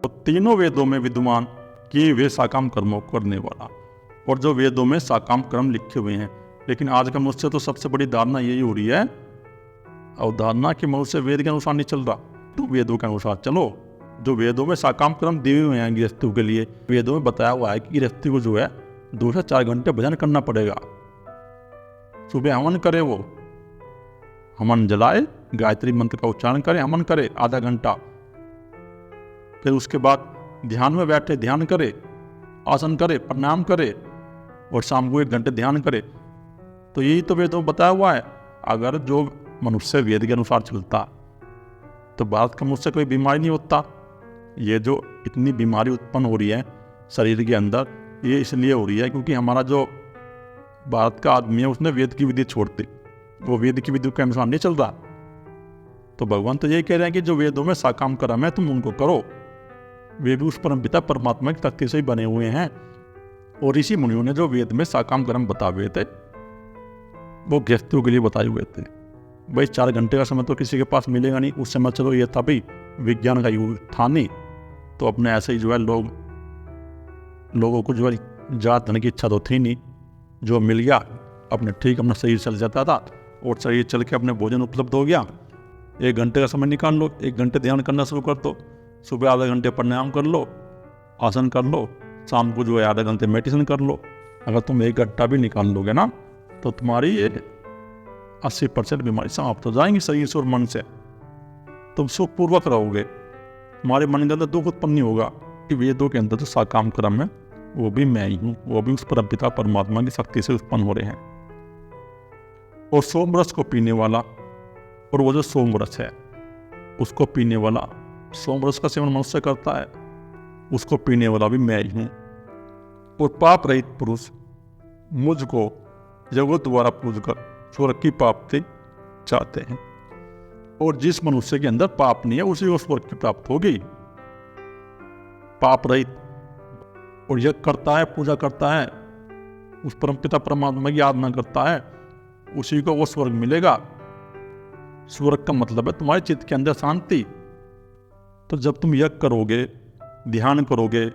तो तीनों वेदों में विद्यमान किए हुए साकाम कर्मों को करने वाला, और जो वेदों में साकाम कर्म लिखे हुए हैं। लेकिन आज का मनुष्य तो सबसे बड़ी धारणा यही हो रही है, अवधारणा कि मनुष्य वेद के अनुसार नहीं चल रहा, तो वेदों के अनुसार चलो। जो वेदों में साकाम कर्म दिए हुए हैं गृहस्थी के लिए, वेदों में बताया हुआ है कि गृहस्थी को जो है 2 से 4 घंटे भजन करना पड़ेगा। सुबह हवन करे, वो हवन जलाए, गायत्री मंत्र का उच्चारण करे, हवन करे आधा घंटा, फिर उसके बाद ध्यान में बैठे, ध्यान करे, आसन करे, प्रणाम करे, और शाम को 1 घंटे ध्यान करे। तो यही तो वेदों में बताया हुआ है। अगर जो मनुष्य वेद के अनुसार चलता तो भारत का मनुष्य कोई बीमारी नहीं होता। ये जो इतनी बीमारी उत्पन्न हो रही है शरीर के अंदर, ये इसलिए हो रही है क्योंकि हमारा जो भारत का आदमी है उसने वेद की विधि छोड़ दी, वो वेद की विधि के अनुसार नहीं चल रहा। तो भगवान तो यही कह रहे हैं कि जो वेदों में साकाम कर्म है तुम उनको करो। वे भी उस परमपिता परमात्मा की शक्ति से ही बने हुए हैं। और ऋषि मुनियों ने जो वेद में साकाम कर्म बताए हुए थे वो गृहस्थियों के लिए बताए हुए थे। भाई 4 घंटे का समय तो किसी के पास मिलेगा नहीं उस समय। चलो ये था भाई विज्ञान का युग था नहीं, तो अपने ऐसे ही जो है लोगों को जो है ज़्यादा धन की इच्छा तो थी नहीं, जो मिल गया अपने ठीक अपना शरीर चल जाता था, और शरीर चल के अपने भोजन उपलब्ध हो गया। 1 घंटे का समय निकाल लो, 1 घंटे ध्यान करना शुरू कर दो, सुबह आधे घंटे प्राणायाम कर लो, आसन कर लो, शाम को जो है आधे घंटे मेडिटेशन कर लो। अगर तुम 1 घंटा भी निकाल लोगे ना तो तुम्हारी ये 80% बीमारी समाप्त हो जाएंगी शरीर से और मन से। तुम सुखपूर्वक रहोगे, तुम्हारे मन के अंदर दुख उत्पन्न नहीं होगा कि वेदों के अंदर जो साकाम कर्म है वो भी मैं ही हूँ, वो भी उस परमपिता परमात्मा की शक्ति से उत्पन्न हो रहे हैं। और सोमरस को पीने वाला, और वो जो सोमरस है उसको पीने वाला, सोमरस का सेवन मनुष्य करता है, उसको पीने वाला भी मैं ही हूँ। और पाप रहित पुरुष मुझको जगत द्वारा पूजकर स्वर्ग की प्राप्ति चाहते हैं। और जिस मनुष्य के अंदर पाप नहीं है उसी को स्वर्ग की प्राप्ति होगी। पाप रहित और यज्ञ करता है, पूजा करता है, उस परमपिता परमात्मा की आराधना करता है, उसी को वो स्वर्ग मिलेगा। स्वर्ग का मतलब है तुम्हारे चित्त के अंदर शांति। तो जब तुम यज्ञ करोगे, ध्यान करोगे,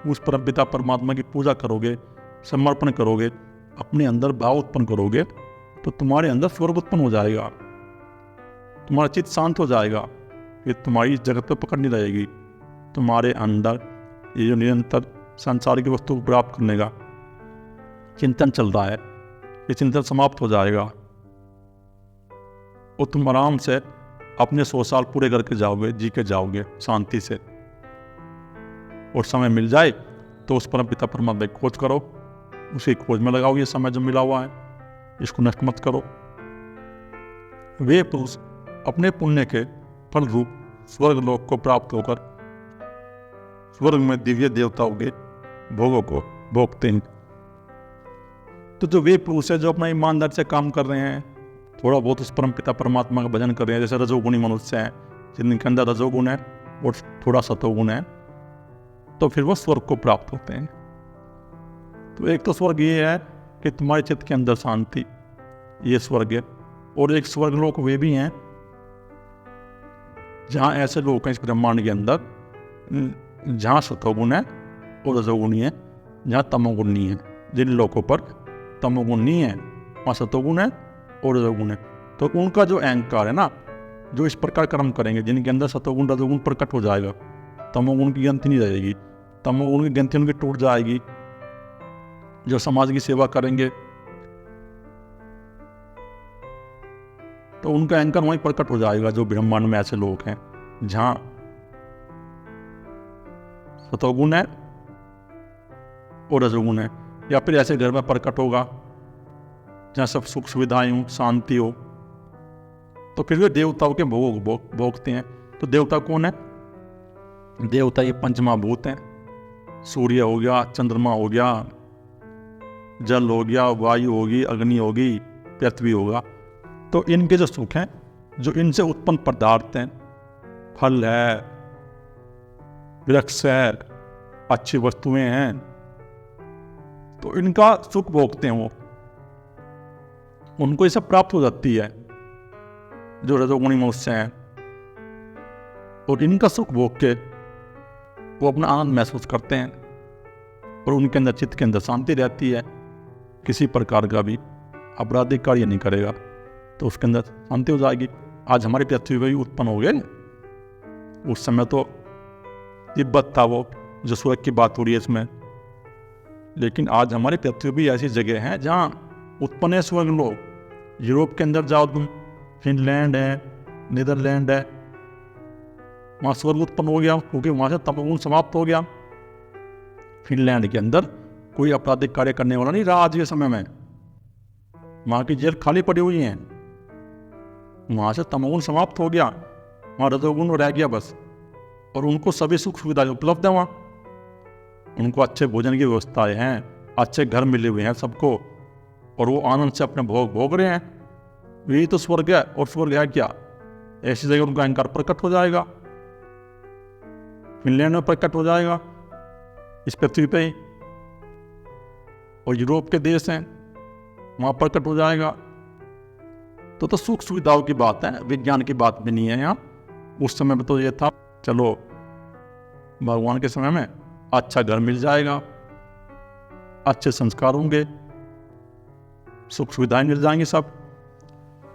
उस परमपिता परमात्मा की पूजा करोगे, समर्पण करोगे, अपने अंदर भाव उत्पन्न करोगे, तो तुम्हारे अंदर स्वर्ग उत्पन्न हो जाएगा, तुम्हारा चित्त शांत हो जाएगा, फिर तुम्हारी जगत पर पकड़ नहीं रहेगी। तुम्हारे अंदर ये जो निरंतर संसार की वस्तु को प्राप्त करने का चिंतन चल रहा है, ये चिंतन समाप्त हो जाएगा और तुम आराम से अपने 100 साल पूरे करके जाओगे, जी के जाओगे शांति से। और समय मिल जाए तो उस परमपिता परमात्मा की खोज करो, उसी खोज में लगाओ। ये समय जो मिला हुआ है इसको नष्ट मत करो। वे पुरुष अपने पुण्य के फल रूप स्वर्ग लोक को प्राप्त होकर स्वर्ग में दिव्य देवताओं के भोगों को भोगते हैं। तो जो वे पुरुष है जो अपना ईमानदारी से काम कर रहे हैं, थोड़ा बहुत उस परमपिता परमात्मा का भजन कर रहे हैं, जैसे रजोगुणी मनुष्य हैं जिनके अंदर रजोगुण है और थोड़ा सतोगुण है, तो फिर वो स्वर्ग को प्राप्त होते हैं। तो एक तो स्वर्ग ये है कि तुम्हारे चित्त के अंदर शांति, ये स्वर्ग है। और एक स्वर्ग लोक वे भी हैं जहाँ ऐसे लोग हैं इस ब्रह्मांड के अंदर जहाँ सतोगुण है और रजोगुणी है, जहाँ तमोगुण नहीं है। जिन लोगों पर तमोगुण नहीं है वहाँ सतोगुण है और रजोगुण है, तो उनका जो अहंकार है ना, जो इस प्रकार कर्म करेंगे जिनके अंदर सतोगुण रजोगुण प्रकट हो जाएगा, तमोगुण की गिनती नहीं रहेगी, तमोगुण की गिनती उनकी टूट जाएगी। जो समाज की सेवा करेंगे तो उनका अहंकार वहीं प्रकट हो जाएगा। जो ब्रह्मांड में ऐसे लोग हैं जहां सतोगुण है और रजोगुण है, या फिर ऐसे घर में प्रकट होगा जहां सब सुख सुविधाएं हो, शांति हो, तो फिर वे देवताओं के भोग भोगते हैं। तो देवता कौन है? देवता ये पंचमहाभूत हैं। सूर्य हो गया, चंद्रमा हो गया, जल हो गया, वायु होगी, अग्नि होगी, पृथ्वी होगा। तो इनके जो सुख हैं, जो इनसे उत्पन्न पदार्थ हैं, फल है, वृक्ष है, अच्छी वस्तुएं हैं, तो इनका सुख भोगते हैं वो, उनको ये सब प्राप्त हो जाती है जो रजोगुणी मनुष्य हैं। और इनका सुख भोग के वो अपना आनंद महसूस करते हैं और उनके अंदर, चित्त के अंदर शांति रहती है। किसी प्रकार का भी आपराधिक कार्य नहीं करेगा तो उसके अंदर शांति हो जाएगी। आज हमारी पृथ्वी पर भी उत्पन्न हो गए, उस समय तो तिब्बत था वो, जो स्वर्ग की बात हो रही है इसमें, लेकिन आज हमारी पृथ्वी भी ऐसी जगह है जहाँ उत्पन्न है स्वर्ग लोग। यूरोप के अंदर जाओ तुम, फिनलैंड है, नीदरलैंड है, वहाँ स्वर्ग उत्पन्न हो गया क्योंकि वहाँ से तमोगुण समाप्त हो गया। फिनलैंड के अंदर कोई आपराधिक कार्य करने वाला नहीं रहा आज के समय में, वहाँ की जेल खाली पड़ी हुई हैं, वहाँ से तमोगुण समाप्त हो गया, वहाँ रजोगुण रह गया बस। और उनको सभी सुख सुविधाएं उपलब्ध है वहाँ, उनको अच्छे भोजन की व्यवस्थाएं हैं, अच्छे घर मिले हुए हैं सबको, और वो आनंद से अपने भोग भोग रहे हैं। यही तो स्वर्ग है। और स्वर्ग है क्या? ऐसी जगह उनका अहंकार प्रकट हो जाएगा, फिनलैंड में प्रकट हो जाएगा, इस पृथ्वी पे ही। और यूरोप के देश हैं, वहाँ प्रकट हो जाएगा। तो सुख सुविधाओं की बात है, विज्ञान की बात भी नहीं है यहाँ। उस समय में तो ये था, चलो भगवान के समय में अच्छा घर मिल जाएगा, अच्छे संस्कार होंगे, सुख सुविधाएं मिल जाएंगी सब।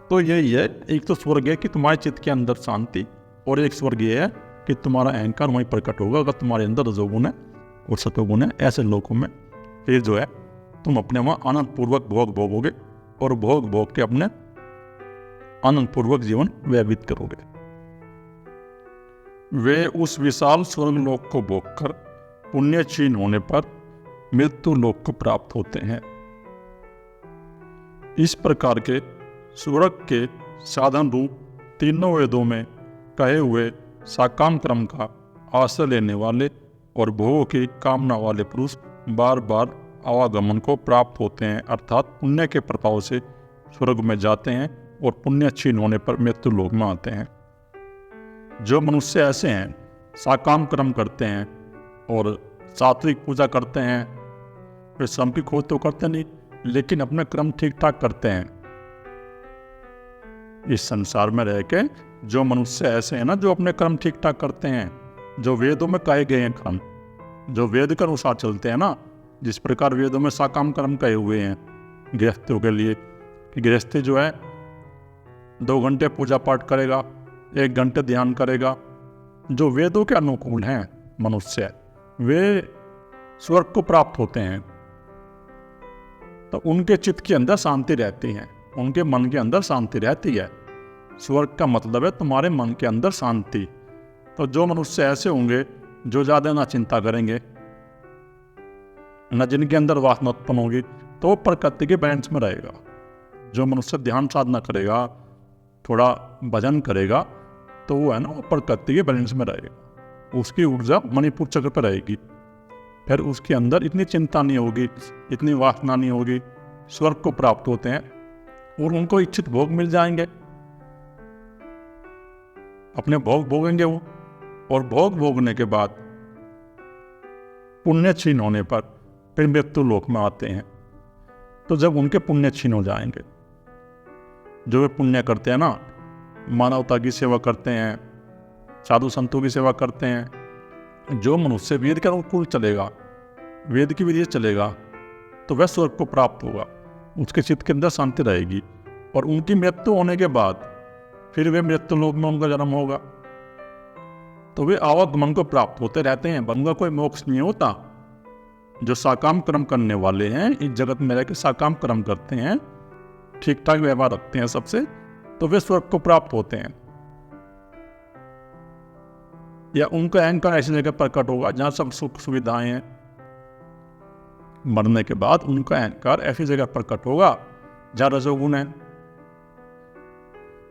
तो यही है, एक तो स्वर्ग है कि तुम्हारे चित्त के अंदर शांति, और एक स्वर्ग ये है कि तुम्हारा अहंकार वहीं प्रकट होगा। अगर तुम्हारे अंदर रजोगुण है और सतोगुण है, ऐसे लोगों में फिर जो है तुम अपने वहाँ आनंद पूर्वक भोग भोगोगे और भोग भोग के अपने आनंद पूर्वक जीवन व्यतीत करोगे। वे उस विशाल स्वर्ग लोक को भोगकर पुण्य क्षीण होने पर मृत्यु लोक को प्राप्त होते हैं। इस प्रकार के स्वर्ग के साधन रूप तीनों वेदों में कहे हुए साकाम क्रम का आश्रय लेने वाले और भोगों की कामना वाले पुरुष बार बार आवागमन को प्राप्त होते हैं, अर्थात पुण्य के प्रभाव से स्वर्ग में जाते हैं और पुण्य क्षीण होने पर मृत्यु लोक में आते हैं। जो मनुष्य ऐसे हैं, साकाम कर्म करते हैं और सात्विक पूजा करते हैं, वे श्रम की खोज तो करते नहीं, लेकिन अपने कर्म ठीक ठाक करते हैं। इस संसार में रह के जो मनुष्य ऐसे हैं ना, जो अपने कर्म ठीक ठाक करते हैं, जो वेदों में कहे गए हैं कर्म, जो वेद के अनुसार चलते हैं ना, जिस प्रकार वेदों में साकाम कर्म कहे हुए हैं गृहस्थियों के लिए, कि गृहस्थी जो है 2 घंटे पूजा पाठ करेगा, 1 घंटे ध्यान करेगा, जो वेदों के अनुकूल हैं मनुष्य, वे स्वर्ग को प्राप्त होते हैं। तो उनके चित्त के अंदर शांति रहती है, उनके मन के अंदर शांति रहती है। स्वर्ग का मतलब है तुम्हारे मन के अंदर शांति। तो जो मनुष्य ऐसे होंगे जो ज़्यादा ना चिंता करेंगे, न जिनके अंदर वासना उत्पन्न होगी, तो प्रकृति के बैलेंस में रहेगा। जो मनुष्य ध्यान साधना करेगा, थोड़ा भजन करेगा, तो वो है ना, वो प्रकृति के बैलेंस में रहेगा, उसकी ऊर्जा मणिपुर चक्र पर रहेगी। फिर उसके अंदर इतनी चिंता नहीं होगी, इतनी वासना नहीं होगी, स्वर्ग को प्राप्त होते हैं और उनको इच्छित भोग मिल जाएंगे, अपने भोग भोगेंगे वो। और भोग भोगने के बाद पुण्य क्षीण होने पर फिर मृत्यु लोक में आते हैं। तो जब उनके पुण्य क्षीण हो जाएंगे, जो वे पुण्य करते हैं ना, मानवता की सेवा करते हैं, साधु संतों की सेवा करते हैं, जो मनुष्य वेद के अनुकूल चलेगा, वेद की विधि चलेगा, तो वह स्वर्ग को प्राप्त होगा, उसके चित्त के अंदर शांति रहेगी। और उनकी मृत्यु होने के बाद फिर वे मृत्यु लोक में उनका जन्म होगा, तो वे आवागमन को प्राप्त होते रहते हैं। उनका कोई मोक्ष नहीं होता। जो साकाम कर्म करने वाले हैं, इस जगत में रहकर साकाम कर्म करते हैं, ठीक ठाक व्यवहार रखते हैं सबसे, तो वे स्वर्ग को प्राप्त होते हैं। या उनका अहंकार ऐसी जगह प्रकट होगा जहां सब सुख सुविधाएं हैं। मरने के बाद उनका अहंकार ऐसी जगह प्रकट होगा जहां रजोगुण है।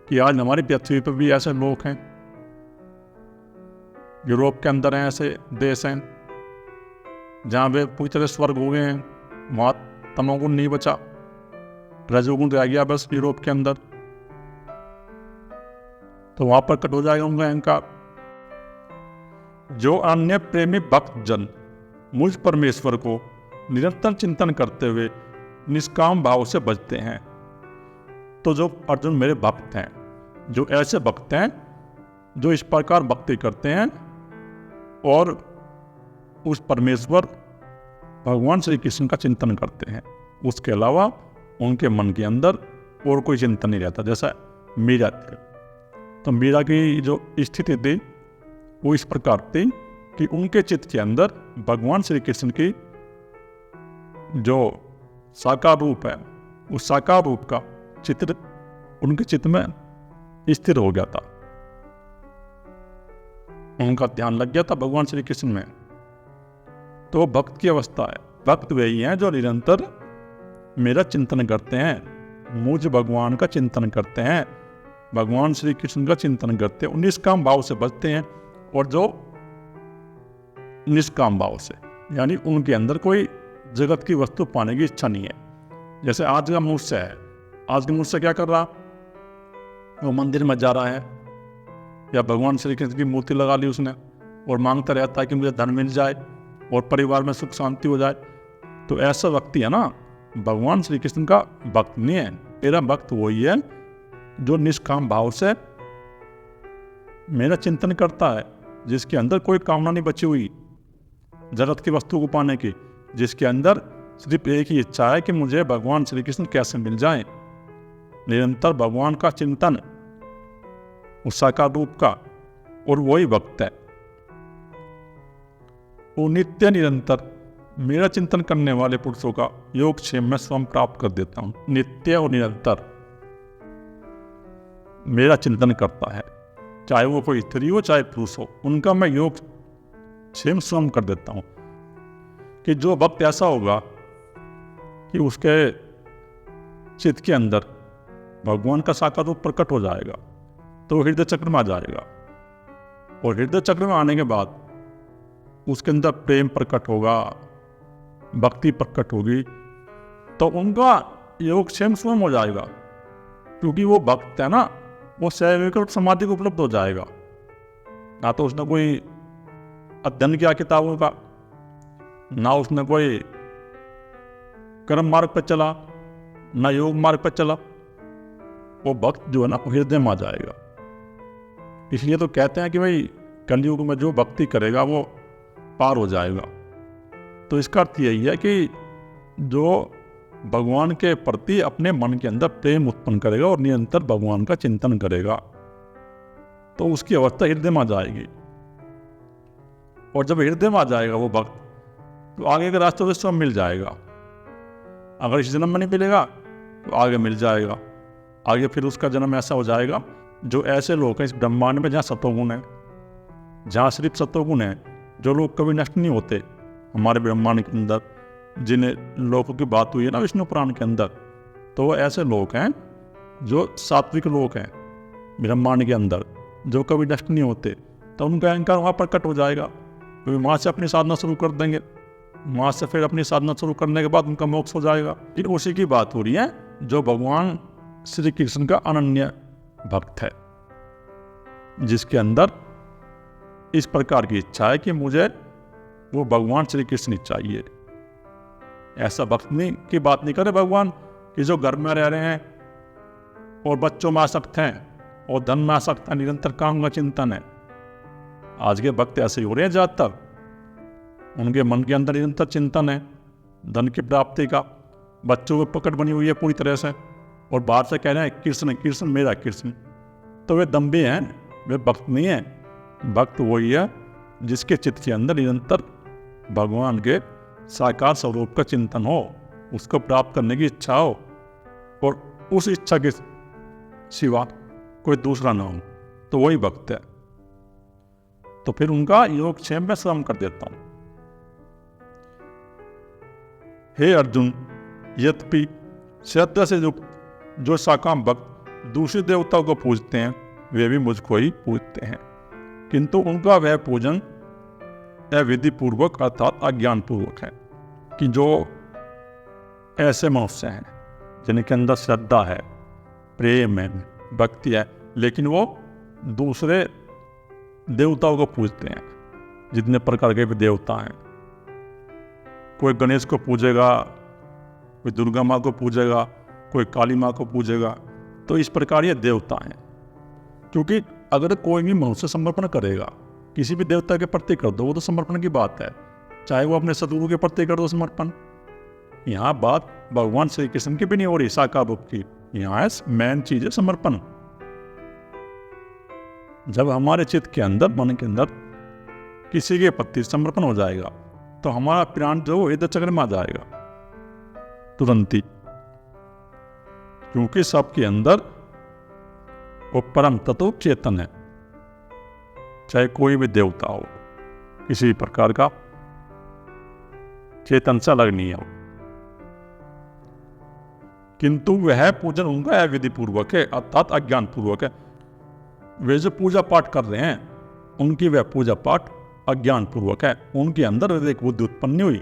कि आज हमारी पृथ्वी पर भी ऐसे लोग हैं, यूरोप के अंदर हैं ऐसे देश हैं जहां वे पूरी तरह स्वर्ग हो गए हैं, वहां तमोगुण नहीं बचा, रजोगुण रह गया बस यूरोप के अंदर। तो वहां पर कट हो जाएगा उनका अहंकार। जो अन्य प्रेमी भक्त जन मुझ परमेश्वर को निरंतर चिंतन करते हुए निष्काम भाव से बचते हैं, तो जो अर्जुन मेरे भक्त हैं, जो ऐसे भक्त हैं जो इस प्रकार भक्ति करते हैं और उस परमेश्वर भगवान श्री कृष्ण का चिंतन करते हैं। उसके अलावा उनके मन के अंदर और कोई चिंतन नहीं रहता। जैसा मीरा थी, तो मीरा की जो स्थिति थी वो इस प्रकार थी कि उनके चित्त के अंदर भगवान श्री कृष्ण की जो साकार रूप है, उस साकार रूप का चित्र उनके चित्त में स्थिर हो गया था। उनका ध्यान लग गया था भगवान श्री कृष्ण में। तो भक्त की अवस्था है। भक्त वही हैं जो निरंतर मेरा चिंतन करते हैं, मुझ भगवान का चिंतन करते हैं, भगवान श्री कृष्ण का चिंतन करते हैं, निष्काम भाव से बचते हैं। और जो निष्काम भाव से, यानी उनके अंदर कोई जगत की वस्तु पाने की इच्छा नहीं है। जैसे आज का मनुष्य है, आज का मनुष्य क्या कर रहा, वो मंदिर में जा रहा है या भगवान श्री कृष्ण की मूर्ति लगा ली उसने और मांगता रहता है कि मुझे धन मिल जाए और परिवार में सुख शांति हो जाए। तो ऐसा व्यक्ति है ना, भगवान श्री कृष्ण का भक्त नहीं है। मेरा भक्त वही है जो निष्काम भाव से मेरा चिंतन करता है, जिसके अंदर कोई कामना नहीं बची हुई जरूरत की वस्तु को पाने की, जिसके अंदर सिर्फ एक ही इच्छा है कि मुझे भगवान श्री कृष्ण कैसे मिल जाए। निरंतर भगवान का चिंतन, उस साकार रूप का, और वही भक्त है। वो नित्य निरंतर मेरा चिंतन करने वाले पुरुषों का योगक्षेम में स्वयं प्राप्त कर देता हूं। नित्य और निरंतर मेरा चिंतन करता है, चाहे वो कोई स्त्री हो चाहे पुरुष हो, उनका मैं योगक्षेम स्वयं कर देता हूं। कि जो भक्त ऐसा होगा कि उसके चित्त के अंदर भगवान का साकार रूप प्रकट हो जाएगा, तो हृदय चक्र में आ जाएगा। और हृदय चक्र में आने के बाद उसके अंदर प्रेम प्रकट होगा, भक्ति प्रकट होगी, तो उनका योगक्षेम स्वयं हो जाएगा। क्योंकि वो भक्त है ना, वो सविकल्प समाधि को उपलब्ध हो जाएगा। ना तो उसने कोई अध्ययन किया किताबों का, ना उसने कोई कर्म मार्ग पर चला, ना योग मार्ग पर चला। वो भक्त जो है ना, वो हृदय में आ जाएगा। इसलिए तो कहते हैं कि भाई कलयुग में जो भक्ति करेगा वो पार हो जाएगा। तो इसका अर्थ यही है कि जो भगवान के प्रति अपने मन के अंदर प्रेम उत्पन्न करेगा और निरंतर भगवान का चिंतन करेगा, तो उसकी अवस्था हृदय में आ जाएगी। और जब हृदय में आ जाएगा वो भक्त, तो आगे का रास्ता तो स्वयं मिल जाएगा। अगर इस जन्म में नहीं मिलेगा तो आगे मिल जाएगा। आगे फिर उसका जन्म ऐसा हो जाएगा, जो ऐसे लोग हैं इस ब्रह्मांड में जहाँ सतोगुण है, जहाँ सिर्फ सतोगुण है, जो लोग कभी नष्ट नहीं होते हमारे ब्रह्मांड के अंदर, जिन लोगों की बात हुई है ना विष्णु पुराण के अंदर, तो वो ऐसे लोग हैं जो सात्विक लोग हैं ब्रह्मांड के अंदर, जो कभी नष्ट नहीं होते। तो उनका अहंकार वहाँ प्रकट हो जाएगा, क्योंकि वहाँ से अपनी साधना शुरू कर देंगे। वहाँ से फिर अपनी साधना शुरू करने के बाद उनका मोक्ष हो जाएगा। फिर उसी की बात हो रही है जो भगवान श्री कृष्ण का अनन्य भक्त है, जिसके अंदर इस प्रकार की इच्छा है कि मुझे वो भगवान श्री कृष्ण ही चाहिए। ऐसा भक्त नहीं की बात नहीं करे भगवान कि जो घर में रह रहे हैं और बच्चों में आसक्त हैं और धन में आसक्त है, निरंतर काम का चिंतन है। आज के भक्त ऐसे ही हो रहे हैं ज्यादातर, उनके मन के अंदर निरंतर चिंतन है धन की प्राप्ति का, बच्चों में पकड़ बनी हुई है पूरी तरह से, और बाहर से कह रहे हैं कृष्ण कृष्ण मेरा कृष्ण। तो वे दम्भी हैं, वे भक्त नहीं है। भक्त वही है जिसके चित्त के अंदर निरंतर भगवान के साकार स्वरूप का चिंतन हो, उसको प्राप्त करने की इच्छा हो, और उस इच्छा के सिवा कोई दूसरा ना हो, तो वही भक्त है। तो फिर उनका योगक्षेम में श्रम कर देता हूं। हे अर्जुन, यद्यपि श्रद्धा से युक्त जो साकाम भक्त दूसरे देवताओं को पूजते हैं, वे भी मुझको ही पूजते हैं, किंतु उनका वह पूजन अविधि पूर्वक अर्थात अज्ञान पूर्वक है। कि जो ऐसे मनुष्य हैं जिनके अंदर श्रद्धा है, प्रेम है, भक्ति है, लेकिन वो दूसरे देवताओं को पूजते हैं, जितने प्रकार के भी देवता हैं। कोई गणेश को पूजेगा, कोई दुर्गा माँ को पूजेगा, कोई काली माँ को पूजेगा। तो इस प्रकार ये देवता हैं। क्योंकि अगर कोई भी मनुष्य समर्पण करेगा, किसी भी देवता के प्रति कर दो, वो तो समर्पण की बात है। चाहे वो अपने सतगुरु के प्रति कर दो समर्पण। यहाँ बात भगवान श्री कृष्ण की भी नहीं हो रही, साकार रूप की। यहाँ मेन चीज है समर्पण। जब हमारे चित्त के अंदर, मन के अंदर किसी के प्रति समर्पण हो जाएगा तो हमारा प्राण जो हृदय चक्र में आ जाएगा तुरंत ही, क्योंकि सबके अंदर वो परम तत्व चेतन है। चाहे कोई भी देवता हो, किसी भी प्रकार का चेतन से अलग नहीं है, किंतु वह पूजन उनका अविधि पूर्वक है, अर्थात अज्ञान पूर्वक है। वे जो पूजा पाठ कर रहे हैं उनकी वह पूजा पाठ अज्ञान पूर्वक है। उनके अंदर विवेक बुद्धि उत्पन्न हुई,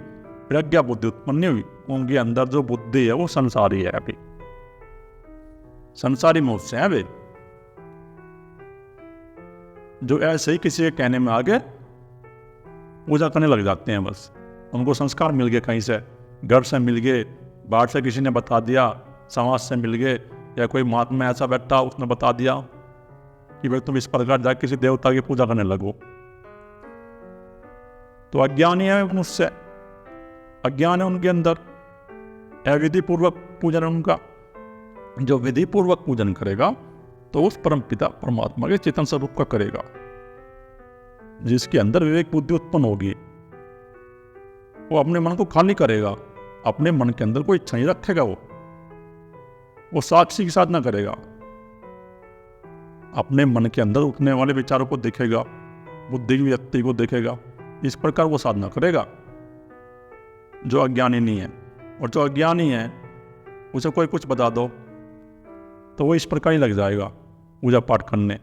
प्रज्ञा बुद्धि उत्पन्न हुई, उनके अंदर जो बुद्धि है वो संसारी है, अभी संसारी मोह से है वे, जो ऐसे ही किसी के कहने में आगे पूजा करने लग जाते हैं। बस उनको संस्कार मिल गए, कहीं से घर से मिल गए, बाहर से किसी ने बता दिया, समाज से मिल गए, या कोई महात्मा ऐसा बैठा उसने बता दिया कि भाई तुम इस प्रकार जाकर किसी देवता की पूजा करने लगो। तो अज्ञानी है मनुष्य, अज्ञान है उनके अंदर, अविधि पूर्वक पूजन है उनका। जो विधि पूर्वक पूजन करेगा तो उस परम पिता परमात्मा के चेतन स्वरूप का करेगा, जिसके अंदर विवेक बुद्धि उत्पन्न होगी। वो अपने मन को खाली करेगा, अपने मन के अंदर कोई इच्छा नहीं रखेगा, वो साक्षी की साधना करेगा, अपने मन के अंदर उठने वाले विचारों को देखेगा, बुद्धि की व्यक्ति को देखेगा। इस प्रकार वो साधना करेगा जो अज्ञानी नहीं है। और जो अज्ञानी है उसे कोई कुछ बता दो तो वो इस प्रकार ही लग जाएगा पूजा पाठ करने।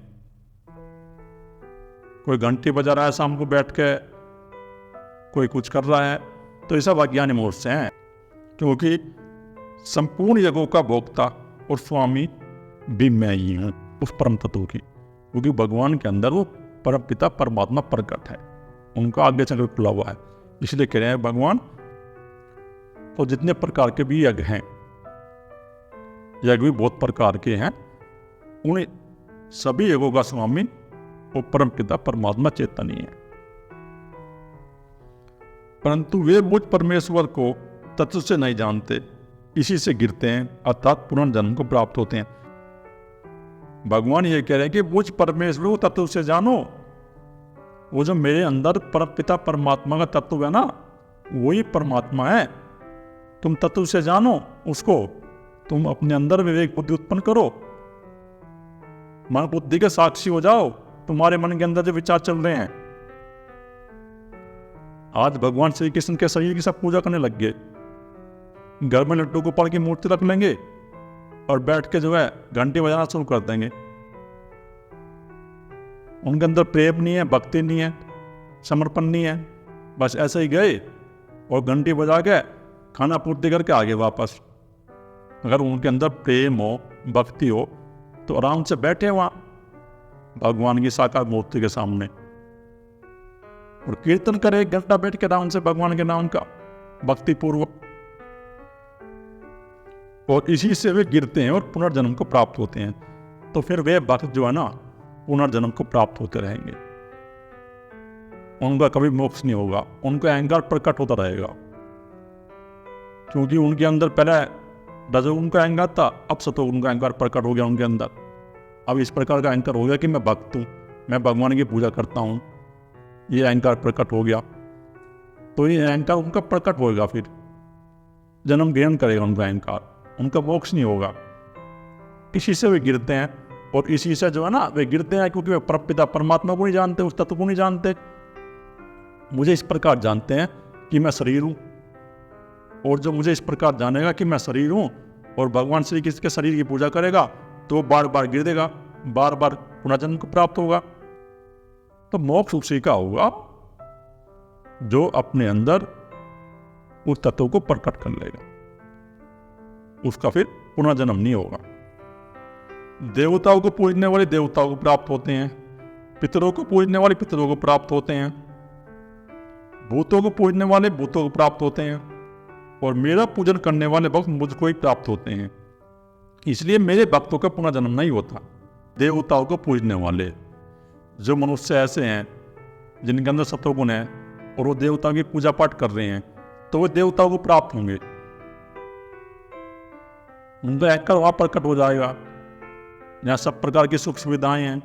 कोई घंटी बजा रहा है शाम को बैठ के, कोई कुछ कर रहा है, तो ये सब अज्ञानी मोह से हैं, क्योंकि संपूर्ण जगहों का भोक्ता और स्वामी भी मैं ही हूं उस परम तत्व की। क्योंकि भगवान के अंदर वो परम पिता परमात्मा प्रकट है, उनका आगे चक्र खुला हुआ है। इसलिए कह रहे हैं भगवान तो जितने प्रकार के भी यज्ञ हैं, यज्ञ भी बहुत प्रकार के हैं, उन सभी यज्ञों का स्वामी वो परम पिता परमात्मा चेतन ही है। परंतु वे मुझ परमेश्वर को तत्व से नहीं जानते, इसी से गिरते हैं, अर्थात पुनर्जन्म को प्राप्त होते हैं। भगवान ये कह रहे हैं कि मुझ परमेश्वर को तत्व से जानो। वो जो मेरे अंदर परम पिता परमात्मा का तत्व है ना, वही परमात्मा है। तुम तत्व से जानो उसको, तुम अपने अंदर विवेक बुद्धि उत्पन्न करो, मन बुद्धि के साक्षी हो जाओ। तुम्हारे मन के अंदर जो विचार चल रहे हैं, आज भगवान श्री कृष्ण के शरीर की सब पूजा करने लग गए। घर में लड्डू गोपाल की मूर्ति रख लेंगे और बैठ के जो है घंटी बजाना शुरू कर देंगे। उनके अंदर प्रेम नहीं है, भक्ति नहीं है, समर्पण नहीं है, बस ऐसे ही गए और घंटी बजा के खाना पूर्ति करके आगे वापस। अगर उनके अंदर प्रेम हो, भक्ति हो, तो आराम से बैठे वहां भगवान की साकार मूर्ति के सामने और कीर्तन करे 1 घंटा बैठ के आराम से भगवान के नाम का भक्ति पूर्वक। और इसी से वे गिरते हैं और पुनर्जन्म को प्राप्त होते हैं। तो फिर वे भक्त जो है ना, पुनर्जन्म को प्राप्त होते रहेंगे, उनका कभी मोक्ष नहीं होगा, उनका अहंकार प्रकट होता रहेगा। क्योंकि उनके अंदर पहले रजोगुण का अहंकार था, अब सतोगुण का अहंकार प्रकट हो गया उनके अंदर। अब इस प्रकार का अहंकार हो गया कि मैं भक्त हूं, मैं भगवान की पूजा करता हूं, ये अहंकार प्रकट हो गया। तो ये अहंकार उनका प्रकट होगा, फिर जन्म ग्रहण करेगा उनका अहंकार, उनका मोक्ष नहीं होगा। इसी से वे गिरते हैं और इसी से जो है ना वे गिरते हैं, क्योंकि वे परमपिता परमात्मा को नहीं जानते, उस तत्व को नहीं जानते। मुझे इस प्रकार जानते हैं कि मैं शरीर हूं, और जो मुझे इस प्रकार जानेगा कि मैं शरीर हूं और भगवान श्री कृष्ण के शरीर की पूजा करेगा तो बार बार गिर देगा, बार बार पुनर्जन्म को प्राप्त होगा। तो मोक्ष उसी का होगा जो अपने अंदर उस तत्व को प्रकट कर लेगा, उसका फिर पुनर्जन्म नहीं होगा। देवताओं को पूजने वाले देवताओं को प्राप्त होते हैं, पितरों को पूजने वाले पितरों को प्राप्त होते हैं, भूतों को पूजने वाले भूतों को प्राप्त होते हैं, और मेरा पूजन करने वाले भक्त मुझको ही प्राप्त होते हैं। इसलिए मेरे भक्तों का पुनर्जन्म नहीं होता। देवताओं को पूजने वाले जो मनुष्य ऐसे हैं जिनके अंदर सत्वगुण है, और वो देवता की पूजा पाठ कर रहे हैं तो वो देवताओं को प्राप्त होंगे, उनका अहंकार वहां प्रकट हो जाएगा। यहाँ सब प्रकार की सुख सुविधाएं हैं।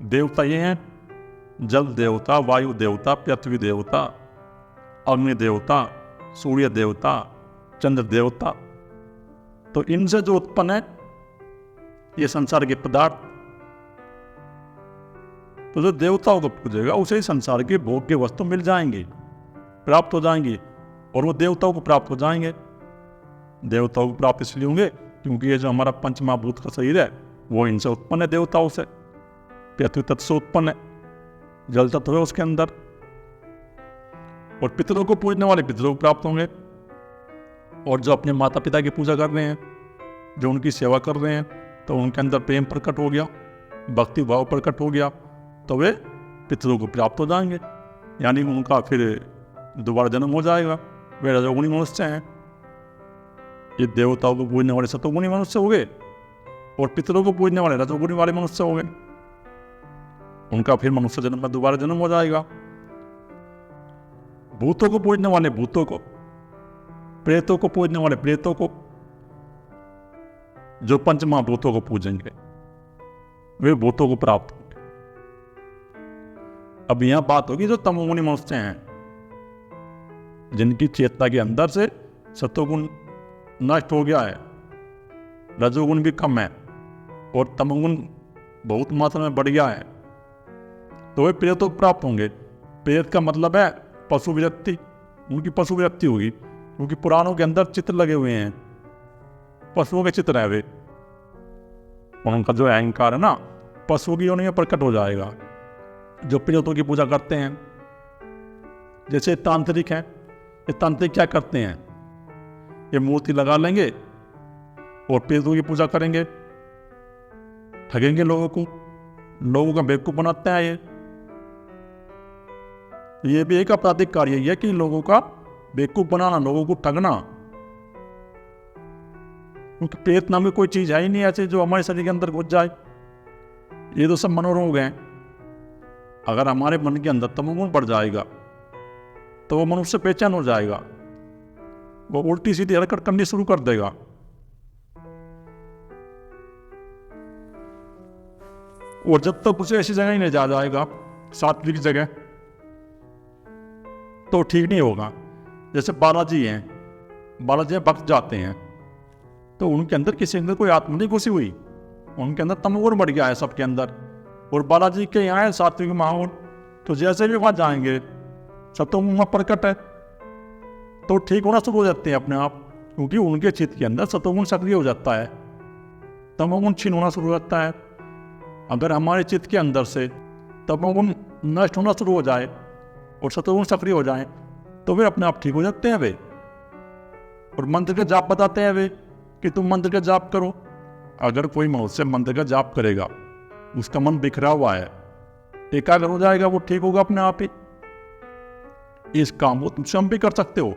देवता ये हैं, जल देवता, वायु देवता, पृथ्वी देवता, अग्नि देवता, सूर्य देवता, चंद्र देवता। तो इनसे जो उत्पन्न है ये संसार के पदार्थ, तो जो देवताओं को पूजेगा उसे ही संसार के भोग के वस्तु मिल जाएंगे, प्राप्त हो जाएंगे, और वो देवताओं को प्राप्त हो जाएंगे। देवताओं को प्राप्त इसलिए होंगे क्योंकि ये जो हमारा पंचमहाभूत का शरीर है वो इनसे उत्पन्न है, देवताओं से। पृथ्वी तत्व से उत्पन्न है, जल तत्व है उसके अंदर। और पितरों को पूजने वाले पितरों को प्राप्त होंगे, और जो अपने माता पिता की पूजा कर रहे हैं, जो उनकी सेवा कर रहे हैं, तो उनके अंदर प्रेम प्रकट हो गया, भक्ति भाव प्रकट हो गया, तो वे पितरों को प्राप्त हो जाएंगे। यानी उनका फिर दोबारा जन्म हो जाएगा। वे रजोगुणी मनुष्य हैं। ये देवताओं को पूजने वाले सतोगुणी मनुष्य हो गए, और पितरों को पूजने वाले रजोगुणी वाले मनुष्य हो गए। उनका फिर मनुष्य जन्म में दोबारा जन्म हो जाएगा। भूतों को पूजने वाले भूतों को, प्रेतों को पूजने वाले प्रेतों को, जो पंचमहाभूतों को पूजेंगे वे भूतों को प्राप्त होंगे। अब यहां बात होगी जो तमोगुणी मनुष्य हैं, जिनकी चेतना के अंदर से सतोगुण नष्ट हो गया है, रजोगुण भी कम है और तमोगुण बहुत मात्रा में बढ़ गया है, तो वे प्रेतों को प्राप्त होंगे। प्रेत का मतलब है पशु विरक्ति, उनकी पशु विरक्ति होगी, क्योंकि पुराणों के अंदर चित्र लगे हुए हैं, पशुओं के चित्र है वे। उनका जो अहंकार है ना पशुओं की योनि में प्रकट हो जाएगा। जो प्रेतों की पूजा करते हैं, जैसे तांत्रिक हैं, ये तांत्रिक क्या करते हैं, ये मूर्ति लगा लेंगे और प्रेतों की पूजा करेंगे, ठगेंगे लोगों को, लोगों का बेवकूफ बनाते हैं। ये भी एक आपराधिक कार्य है कि लोगों का बेवकूफ बनाना, लोगों को ठगना। क्योंकि प्रेत नाम की कोई चीज है ही नहीं ऐसे जो हमारे शरीर के अंदर घुस जाए। ये तो सब मनोरोग हैं। अगर हमारे मन के अंदर तमोगुण बढ़ जाएगा तो वो मनुष्य बेचैन हो जाएगा, वो उल्टी सीधी हरकत करनी शुरू कर देगा। और जब तक उसे ऐसी जगह ही नहीं जा जाएगा, सात्विक जगह, तो ठीक नहीं होगा। जैसे बालाजी हैं, बालाजी भक्त जाते हैं तो उनके अंदर किसी अंदर कोई आत्मा नहीं घुसी हुई, उनके अंदर तमोगुण बढ़ गया है सबके अंदर। और बालाजी के यहाँ है सात्विक माहौल, तो जैसे भी वहां जाएंगे सतोगुण प्रकट है तो ठीक होना शुरू हो जाते हैं अपने आप, क्योंकि उनके चित्त के अंदर सतोगुण सक्रिय हो जाता है, तमोगुण क्षीण होना शुरू हो जाता है। अगर हमारे चित्त के अंदर से तमोगुण नष्ट होना शुरू हो जाए और सतोगुण सक्रिय हो जाए तो वे अपने आप ठीक हो जाते हैं वे। और मंत्र का जाप बताते हैं वे कि तुम मंत्र का जाप करो। अगर कोई मनुष्य मंत्र का जाप करेगा, उसका मन बिखरा हुआ है, एकाग्र हो जाएगा, वो ठीक होगा अपने आप ही। इस काम को तुम स्वयं भी कर सकते हो,